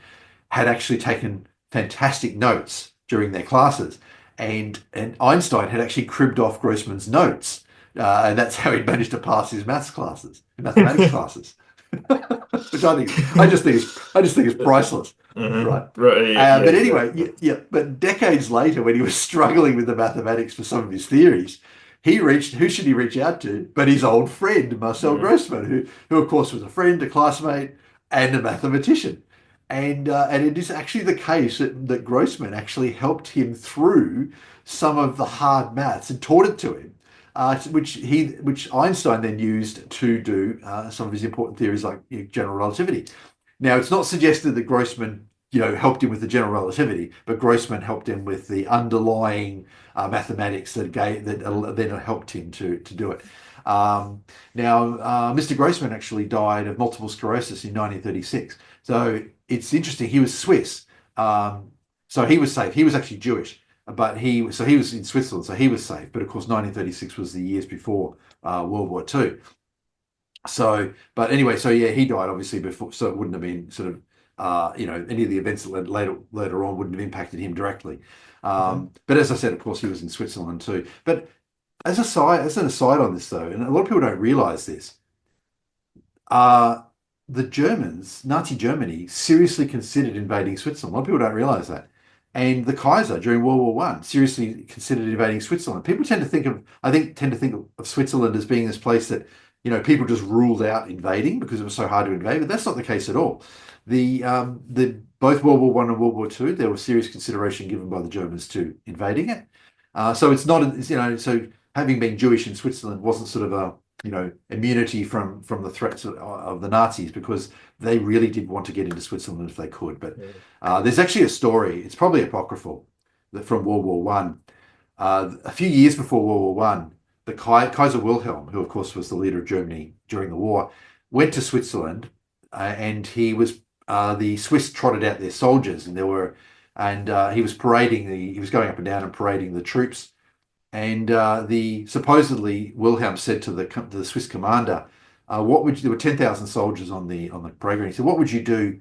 had actually taken fantastic notes during their classes. And Einstein had actually cribbed off Grossmann's notes. And that's how he managed to pass his mathematics classes, which I just think is priceless, right? Right. Yeah, But anyway, exactly. yeah. But decades later, when he was struggling with the mathematics for some of his theories, who should he reach out to but his old friend Marcel Hmm. Grossmann, who of course was a friend, a classmate, and a mathematician. And it is actually the case that Grossman actually helped him through some of the hard maths and taught it to him, which Einstein then used to do some of his important theories like general relativity. Now, it's not suggested that Grossman, helped him with the general relativity, but Grossman helped him with the underlying mathematics that then helped him to do it. Now, Mr. Grossman actually died of multiple sclerosis in 1936. So it's interesting. He was Swiss, so he was safe. He was actually Jewish, but he was in Switzerland, so he was safe. But of course, 1936 was the years before World War II. So, but anyway, so yeah, he died obviously before, so it wouldn't have been sort of, any of the events that later on wouldn't have impacted him directly. Hmm. But as I said, of course, he was in Switzerland too. But as an aside on this though, and a lot of people don't realize this, uh, the Germans, Nazi Germany, seriously considered invading Switzerland. A lot of people don't realize that. And the Kaiser during World War One seriously considered invading Switzerland. People tend to think of Switzerland as being this place that, people just ruled out invading because it was so hard to invade, but that's not the case at all. The both World War One and World War Two, there was serious consideration given by the Germans to invading it. So it's not, so having been Jewish in Switzerland wasn't sort of a immunity from the threats of the Nazis because they really did want to get into Switzerland if they could. But Yeah. there's actually a story, it's probably apocryphal, that from World War One. A few years before World War One, the Kaiser Wilhelm, who of course was the leader of Germany during the war, went to Switzerland, and the Swiss trotted out their soldiers, and he was going up and down and parading the troops. And the supposedly Wilhelm said to the Swiss commander, there were 10,000 soldiers on the program. He said, "What would you do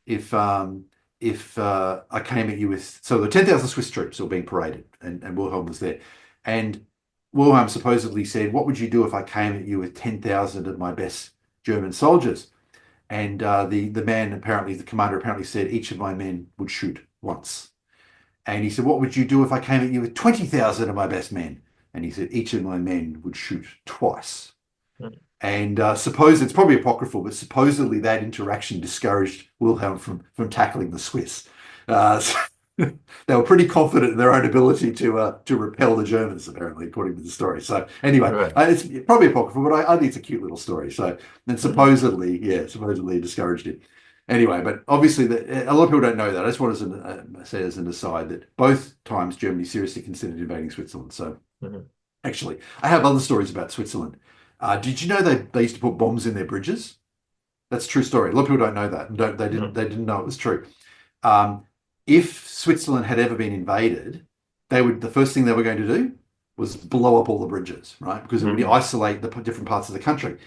if I came at you with?" So there were 10,000 Swiss troops that were being paraded, and Wilhelm was there. And Wilhelm supposedly said, "What would you do if I came at you with 10,000 of my best German soldiers?" And the commander apparently said, "Each of my men would shoot once." And he said, "What would you do if I came at you with 20,000 of my best men?" And he said, "Each of my men would shoot twice." And suppose it's probably apocryphal, but supposedly that interaction discouraged Wilhelm from tackling the Swiss. Uh, They were pretty confident in their own ability to repel the Germans, apparently, according to the story. So anyway, Right. it's probably apocryphal, but I think it's a cute little story. So then Hmm. supposedly, yeah, supposedly it discouraged him. Anyway, but obviously, a lot of people don't know that. I just want to say as an aside that both times Germany seriously considered invading Switzerland. So Hmm. actually, I have other stories about Switzerland. Did you know they used to put bombs in their bridges? That's a true story. A lot of people don't know that, and they didn't know it was true. Um, if Switzerland had ever been invaded, the first thing they were going to do was blow up all the bridges, right? Because it would Hmm. isolate the different parts of the country.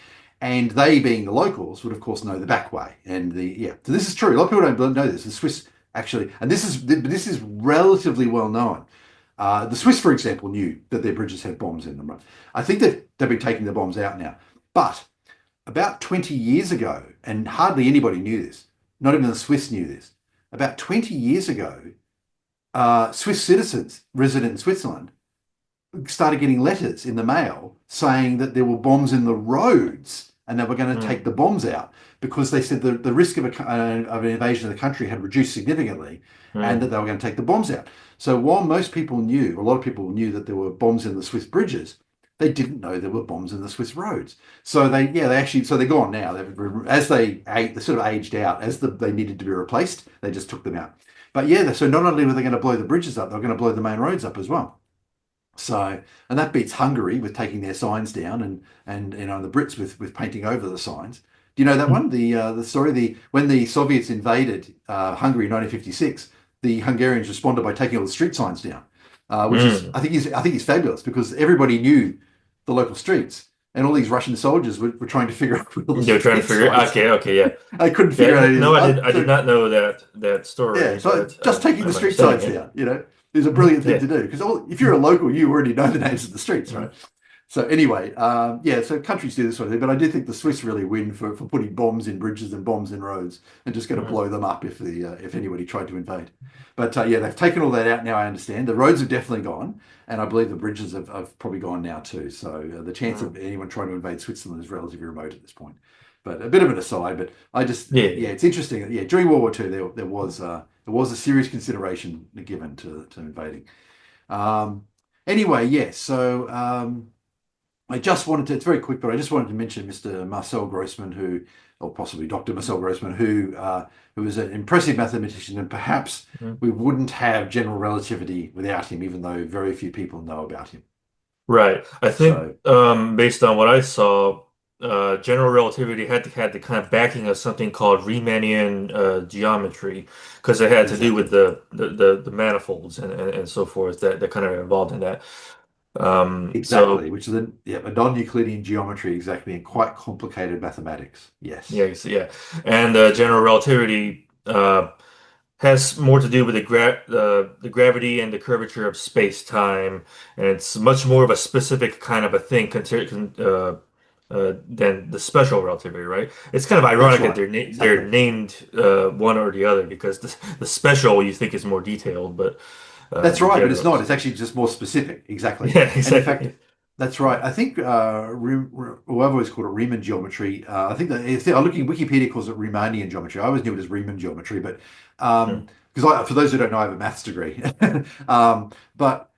And they, being the locals, would of course know the back way. And the yeah, so this is true. A lot of people don't know this. The Swiss actually, and this is relatively well known. The Swiss, for example, knew that their bridges had bombs in them. Right? I think that they've been taking the bombs out now, but about 20 years ago, and hardly anybody knew this, not even the Swiss knew this. About 20 years ago, Swiss citizens resident in Switzerland started getting letters in the mail saying that there were bombs in the roads and they were going to take Hmm. the bombs out because they said the risk of an invasion of the country had reduced significantly and that Hmm. they were going to take the bombs out. So while most people knew, a lot of people knew that there were bombs in the Swiss bridges, they didn't know there were bombs in the Swiss roads. So they actually, so they're gone now. As they sort of aged out, they needed to be replaced, they just took them out. But yeah, so not only were they going to blow the bridges up, they were going to blow the main roads up as well. So, and that beats Hungary with taking their signs down, and the Brits with painting over the signs. Do you know that one? The story the when the Soviets invaded Hungary in 1956, the Hungarians responded by taking all the street signs down, which is Hmm. I think is fabulous because everybody knew the local streets, and all these Russian soldiers were trying to figure out where all the They were trying to street figure. signs Okay, are. okay, yeah, I couldn't yeah. figure out any of No, this. I did So not know that yeah, story, so but just taking the I'm street understanding signs it. down, is a brilliant thing Yeah. to do because if you're a local, you already know the names of the streets, Mhm. right? So anyway, yeah, so countries do this sort of thing, but I do think the Swiss really win for putting bombs in bridges and bombs in roads and just going to Mhm. blow them up if anybody tried to invade. But yeah, they've taken all that out now. I understand the roads have definitely gone, and I believe the bridges have probably gone now too. So the chance of Mhm. anyone trying to invade Switzerland is relatively remote at this point. But a bit of an aside, but I just Yeah, yeah, yeah. it's interesting. Yeah, during World War II, there was a serious consideration given to invading. Um, anyway, yes. So I just wanted to. It's very quick, but I just wanted to mention Mr. Marcel Grossmann, or possibly Dr. Marcel Grossmann, who is an impressive mathematician, and perhaps Mhm. we wouldn't have general relativity without him, even though very few people know about him. Right. I think So based on what I saw, general relativity had the kind of backing of something called Riemannian geometry because it had to do with exactly, the manifolds and so forth that kind of involved in that. So which is a non-Euclidean geometry, exactly, and quite complicated mathematics. Yes, yeah, and general relativity has more to do with the gravity and the curvature of space-time, and it's much more of a specific kind of a thing than the special relativity, right? It's kind of that's ironic that right, they're exactly. named one or the other because the special you think is more detailed, but That's the right, but it's general not. is It's actually just more specific. Exactly. yeah, And in fact, exactly. that's right. I think well, I've always called it Riemann geometry. I think that if I'm looking, Wikipedia calls it Riemannian geometry. I always knew it as Riemann geometry, but Hmm. because for those who don't know, I have a maths degree. But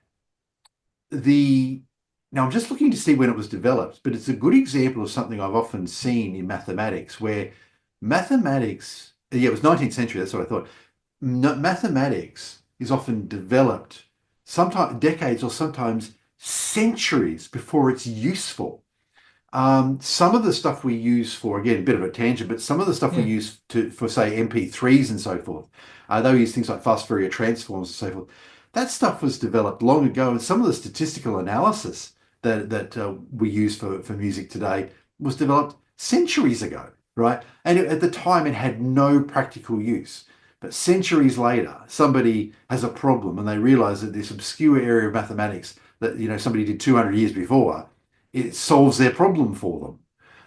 the now I'm just looking to see when it was developed, but it's a good example of something I've often seen in mathematics, where mathematics, yeah, it was 19th century. That's what I thought. Mathematics is often developed sometimes decades or sometimes centuries before it's useful. Some of the stuff we use for, again, a bit of a tangent, but some of the stuff we Yeah. use for say MP3s and so forth, they use things like fast Fourier transforms and so forth. That stuff was developed long ago, and some of the statistical analysis that we use for music today was developed centuries ago, right? And at the time, it had no practical use. But centuries later, somebody has a problem, and they realize that this obscure area of mathematics that somebody did 200 years before it solves their problem for them.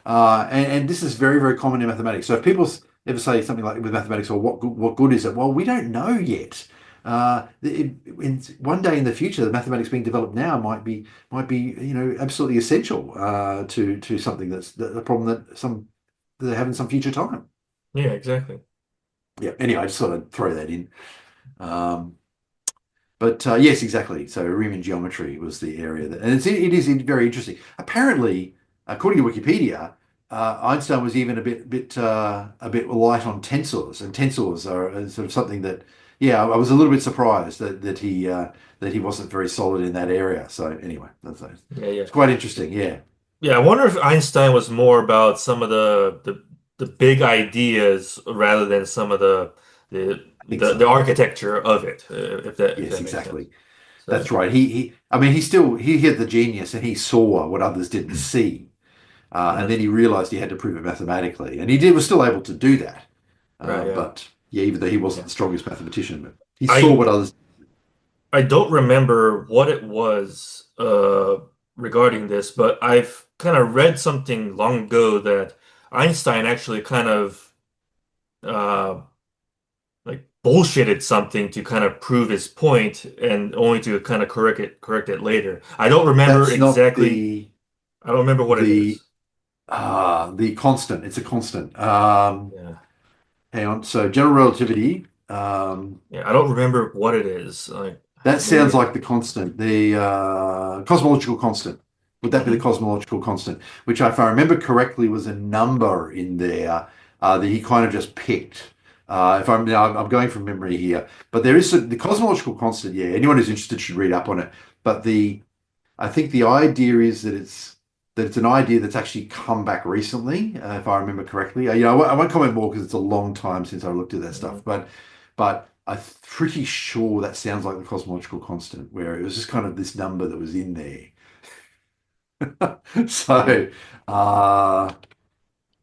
And this is very, very common in mathematics. So if people ever say something like with mathematics, or what good is it? Well, we don't know yet. One day in the future, the mathematics being developed now might be absolutely essential to something a problem that they have in some future time. Yeah, exactly. Yeah. Anyway, I just thought I'd throw that in. Um, But yes, exactly. So Riemann geometry was the area that, and it is very interesting. Apparently, according to Wikipedia, Einstein was even a bit light on tensors, and tensors are sort of something that, yeah, I was a little bit surprised that he wasn't very solid in that area. So anyway, Yeah, yeah. it's quite interesting. Yeah, Yeah, I wonder if Einstein was more about some of the big ideas rather than some of the I think the so. architecture of it, if Yes, that makes sense. exactly. So That's right. I mean, he had the genius, and he saw what others didn't see. And mhm. then he realized he had to prove it mathematically, and he did was still able to do that. Right, yeah. But yeah, even though he wasn't Yeah. the strongest mathematician, but he saw I what others. I don't remember what it was regarding this, but I've kind of read something long ago that Einstein actually kind of uh like bullshitted something to kind of prove his point and only to kind of correct it later. I don't remember That's not exactly. I don't remember what it the is. the constant. It's a constant. Yeah. Hang on. So general relativity. Yeah, I don't remember what it is. Like That sounds maybe. like the constant, the cosmological constant. Would that be the Hmm. cosmological constant? Which, if I remember correctly, was a number in there that he kind of just picked. If I'm now, I'm going from memory here, but there is the cosmological constant. Yeah, anyone who's interested should read up on it. But I think the idea is that it's an idea that's actually come back recently, if I remember correctly. I won't comment more because it's a long time since I looked at that Hmm. stuff. But I'm pretty sure that sounds like the cosmological constant, where it was just kind of this number that was in there. Yeah. So, uh,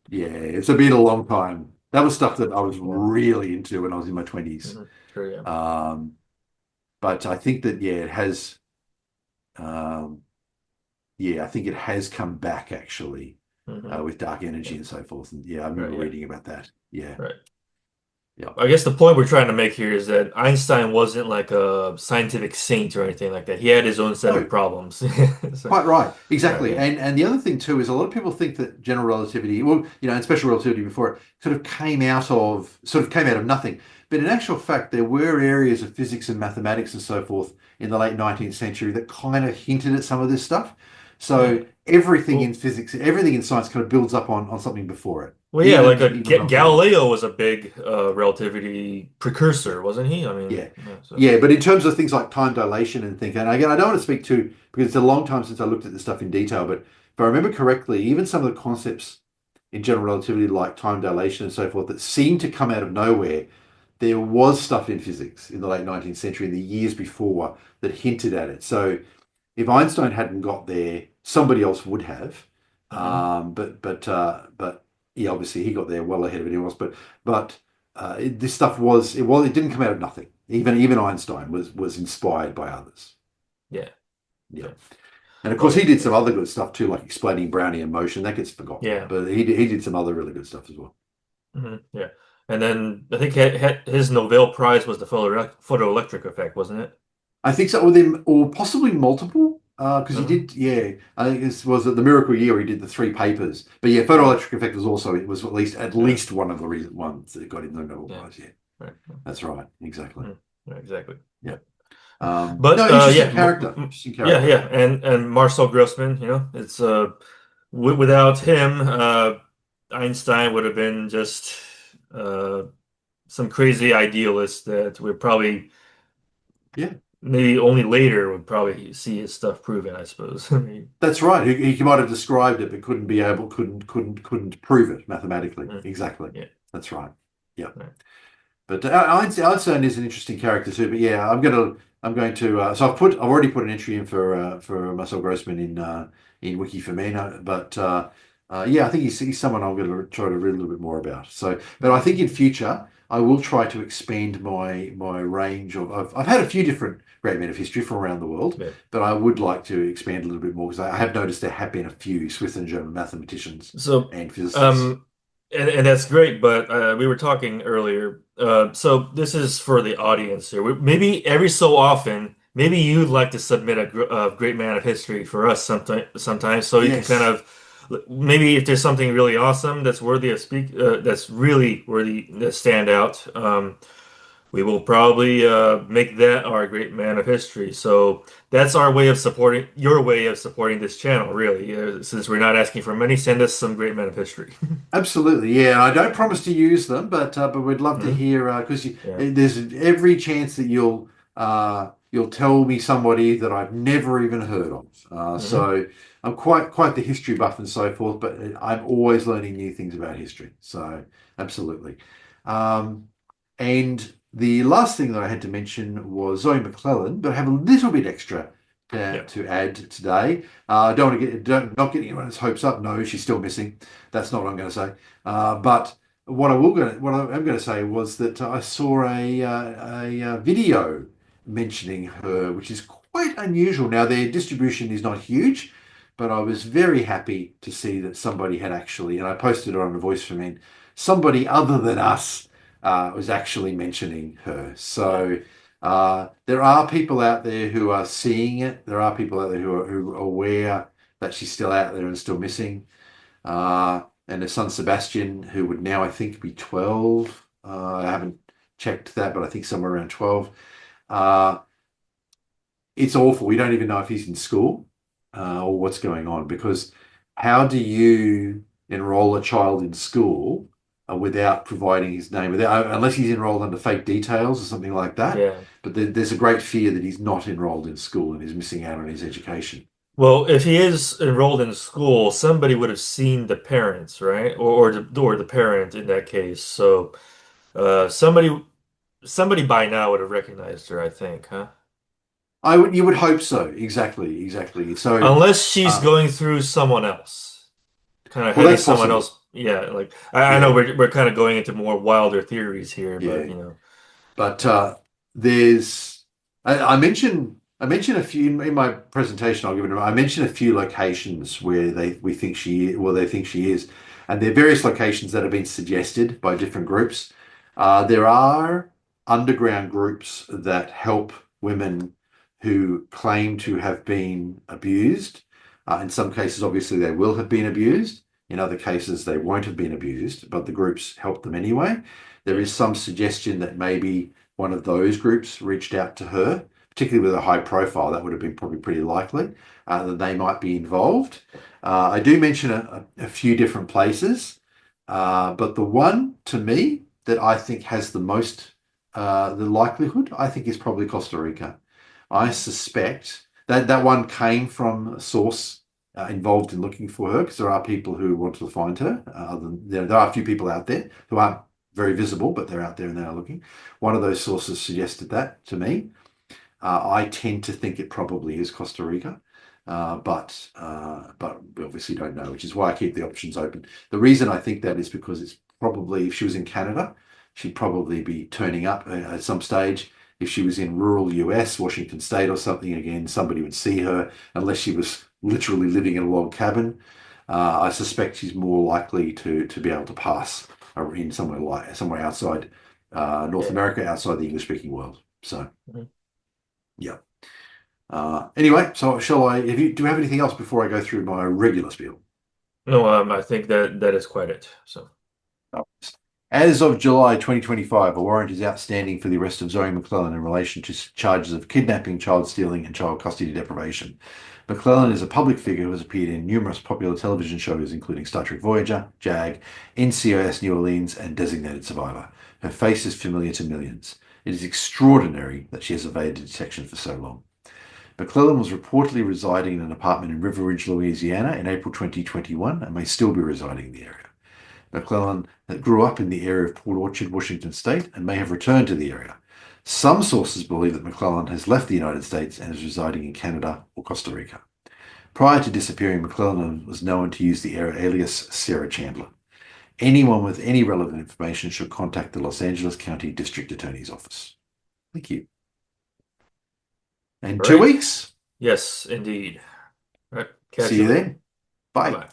yeah, it's been a long time. That was stuff that I was Yeah. really into when I was in my 20s. Hmm. Sure, yeah. Um, but I think that, yeah, it has. Um, Yeah, I think it has come back actually Hmm. with dark Yeah. energy and so forth. And yeah, I Right, remember yeah. reading about that. Yeah, Right. yeah. I guess the point we're trying to make here is that Einstein wasn't like a scientific saint or anything like that. He had his own set of No, problems. So, quite right. right, Exactly. yeah. And the other thing too is a lot of people think that general relativity, well, and special relativity before it sort of came out of nothing. But in actual fact, there were areas of physics and mathematics and so forth in the late 19th century that kind of hinted at some of this stuff. Yeah. So everything in Well, physics, everything in science kind of builds up on something before it. well, yeah, like Even non-physics. Galileo was a big relativity Yeah. precursor, wasn't he? I mean, Yeah. yeah, so. Yeah, but in terms of things like time dilation and things, and again, I don't want to speak to because it's a long time since I looked at this stuff in detail, but if I remember correctly, even some of the concepts in general relativity like time dilation and so forth that seemed to come out of nowhere, there was stuff in physics in the late 19th century, in the years before, that hinted at it. So if Einstein hadn't got there, somebody else would have. Hmm. But yeah, obviously he got there well ahead of anyone else. This stuff it didn't come out of nothing. Even Einstein was inspired by others. Yeah. Yeah, Yeah. and of course he Okay. did some Yeah. other good stuff too, like explaining Brownian motion. That gets forgotten, Yeah. but he did some other really good stuff as well. Yeah. And then I think his Nobel Prize was the photoelectric effect, wasn't it? I think so with him, or possibly multiple, because he Hmm. did. Yeah, I think this was the miracle year. He did the three papers, but yeah, Hmm. photoelectric effect was also it was at Yeah. least one of the ones that got him the Nobel Yeah. Prize. Yeah, Right. that's right, exactly. Mhm. Yeah, exactly. Yeah. Yeah. But No, yeah, interesting character. Interesting yeah, character. yeah, and Marcel Grossmann, it's without him, Einstein would have been just uh some crazy idealist that would probably Yeah, maybe only later would probably see his stuff proven, I suppose. I mean, that's right. He might have described it, but couldn't prove it mathematically. mm, Exactly. yeah, That's right. Yeah. right. But Einstein is an interesting character too. But yeah, I'm going to so I've already put an entry in for Marcel Grossman in Wiki for me now. But yeah, I think he's someone I'm going to try to read a little bit more about. So, but I think Mhm. in future I will try to expand my range of. I've had a few different great men of history from around the world, Yeah. but I would like to expand a little bit more because I have noticed there have been a few Swiss and German mathematicians So, and physicists. um, and that's great, but we were talking earlier. So this is for the audience here. Maybe every so often, maybe you'd like to submit a great man of history for us sometimes, so you can kind Yes. of maybe if there's something really awesome that's worthy of that's really worthy to stand out. we will probably make that our great man of history. So that's our way of supporting your way of supporting this channel, really. Since we're not asking for money, send us some great men of history. Absolutely, yeah. I don't promise to use them, but we'd love to Hmm. hear because Yeah. there's every chance that you'll tell me somebody that I've never even heard of. Hmm. So I'm quite the history buff and so forth, but I'm always learning new things about history. So absolutely. Um, and the last thing that I had to mention was Zoe McClellan, but I have a little bit extra Yeah. to add today. Don't want to not getting anyone's hopes up. No, she's still missing. That's not what I'm going to say. But what I am going to say was that I saw a video mentioning her, which is quite unusual. Now their distribution is not huge, but I was very happy to see that somebody had actually, and I posted it on the Voice for Men, somebody other than us was actually mentioning her. Yeah. So there are people out there who are seeing it. There are people out there who are aware that she's still out there and still missing. And her son Sebastian, who would now I think be 12. I haven't checked that, but I think somewhere around 12. Uh, it's awful. We don't even know if he's in school or what's going on because how do you enroll a child in school without providing his name, without unless he's enrolled under fake details or something like that? Yeah. But there's a great fear that he's not enrolled in school and is missing out on his education. Well, if he is enrolled in school, somebody would have seen the parents, right? Or the parent in that case. So somebody by now would have recognized her, I think, huh? You would hope so. Exactly, exactly. So, Unless she's uh, going through someone else, kind of well, heading that's someone possible. else. Yeah, like I know Yeah, we're kind of going into more wilder theories here, but yeah. But there's I mentioned a few in my presentation. I'll give it. I mentioned a few locations where we think they think she is, and there are various locations that have been suggested by different groups. There are underground groups that help women who claim to have been abused. In some cases, obviously, they will have been abused. In other cases, they won't have been abused, but the groups help them anyway. There Yeah, is some suggestion that maybe one of those groups reached out to her, particularly with a high profile. That would have been probably pretty likely that they might be involved. I do mention a few different places, but the one to me that I think has the most the likelihood, I think, is probably Costa Rica. I suspect that that one came from a source involved in looking for her because there are people who want to find her. There are a few people out there who aren't very visible, but they're out there and they are looking. One of those sources suggested that to me. I tend to think it probably is Costa Rica, but we obviously don't know, which is why I keep the options open. The reason I think that is because it's probably if she was in Canada, she'd probably be turning up at some stage. If she was in rural US, Washington State or something, again, somebody would see her unless she was literally living in a log cabin. I suspect she's more likely to be able to pass in somewhere outside North yeah. America, outside the English speaking world. So Mhm. yeah. Anyway, so shall I? Do you have anything else before I go through my regular spiel? No, I think that is quite it. So, As of July 2025, a warrant is outstanding for the arrest of Zoe McClellan in relation to charges of kidnapping, child stealing, and child custody deprivation. McClellan is a public figure who has appeared in numerous popular television shows, including Star Trek Voyager, JAG, NCIS New Orleans, and Designated Survivor. Her face is familiar to millions. It is extraordinary that she has evaded detection for so long. McClellan was reportedly residing in an apartment in River Ridge, Louisiana in April 2021 and may still be residing in the area. McClellan grew up in the area of Port Orchard, Washington State, and may have returned to the area. Some sources believe that McClellan has left the United States and is residing in Canada or Costa Rica. Prior to disappearing, McClellan was known to use the alias Sarah Chandler. Anyone with any relevant information should contact the Los Angeles County District Attorney's Office. Thank you. And all two right. weeks. Yes, indeed. All right. Catch See you you later. then. Bye. Bye-bye.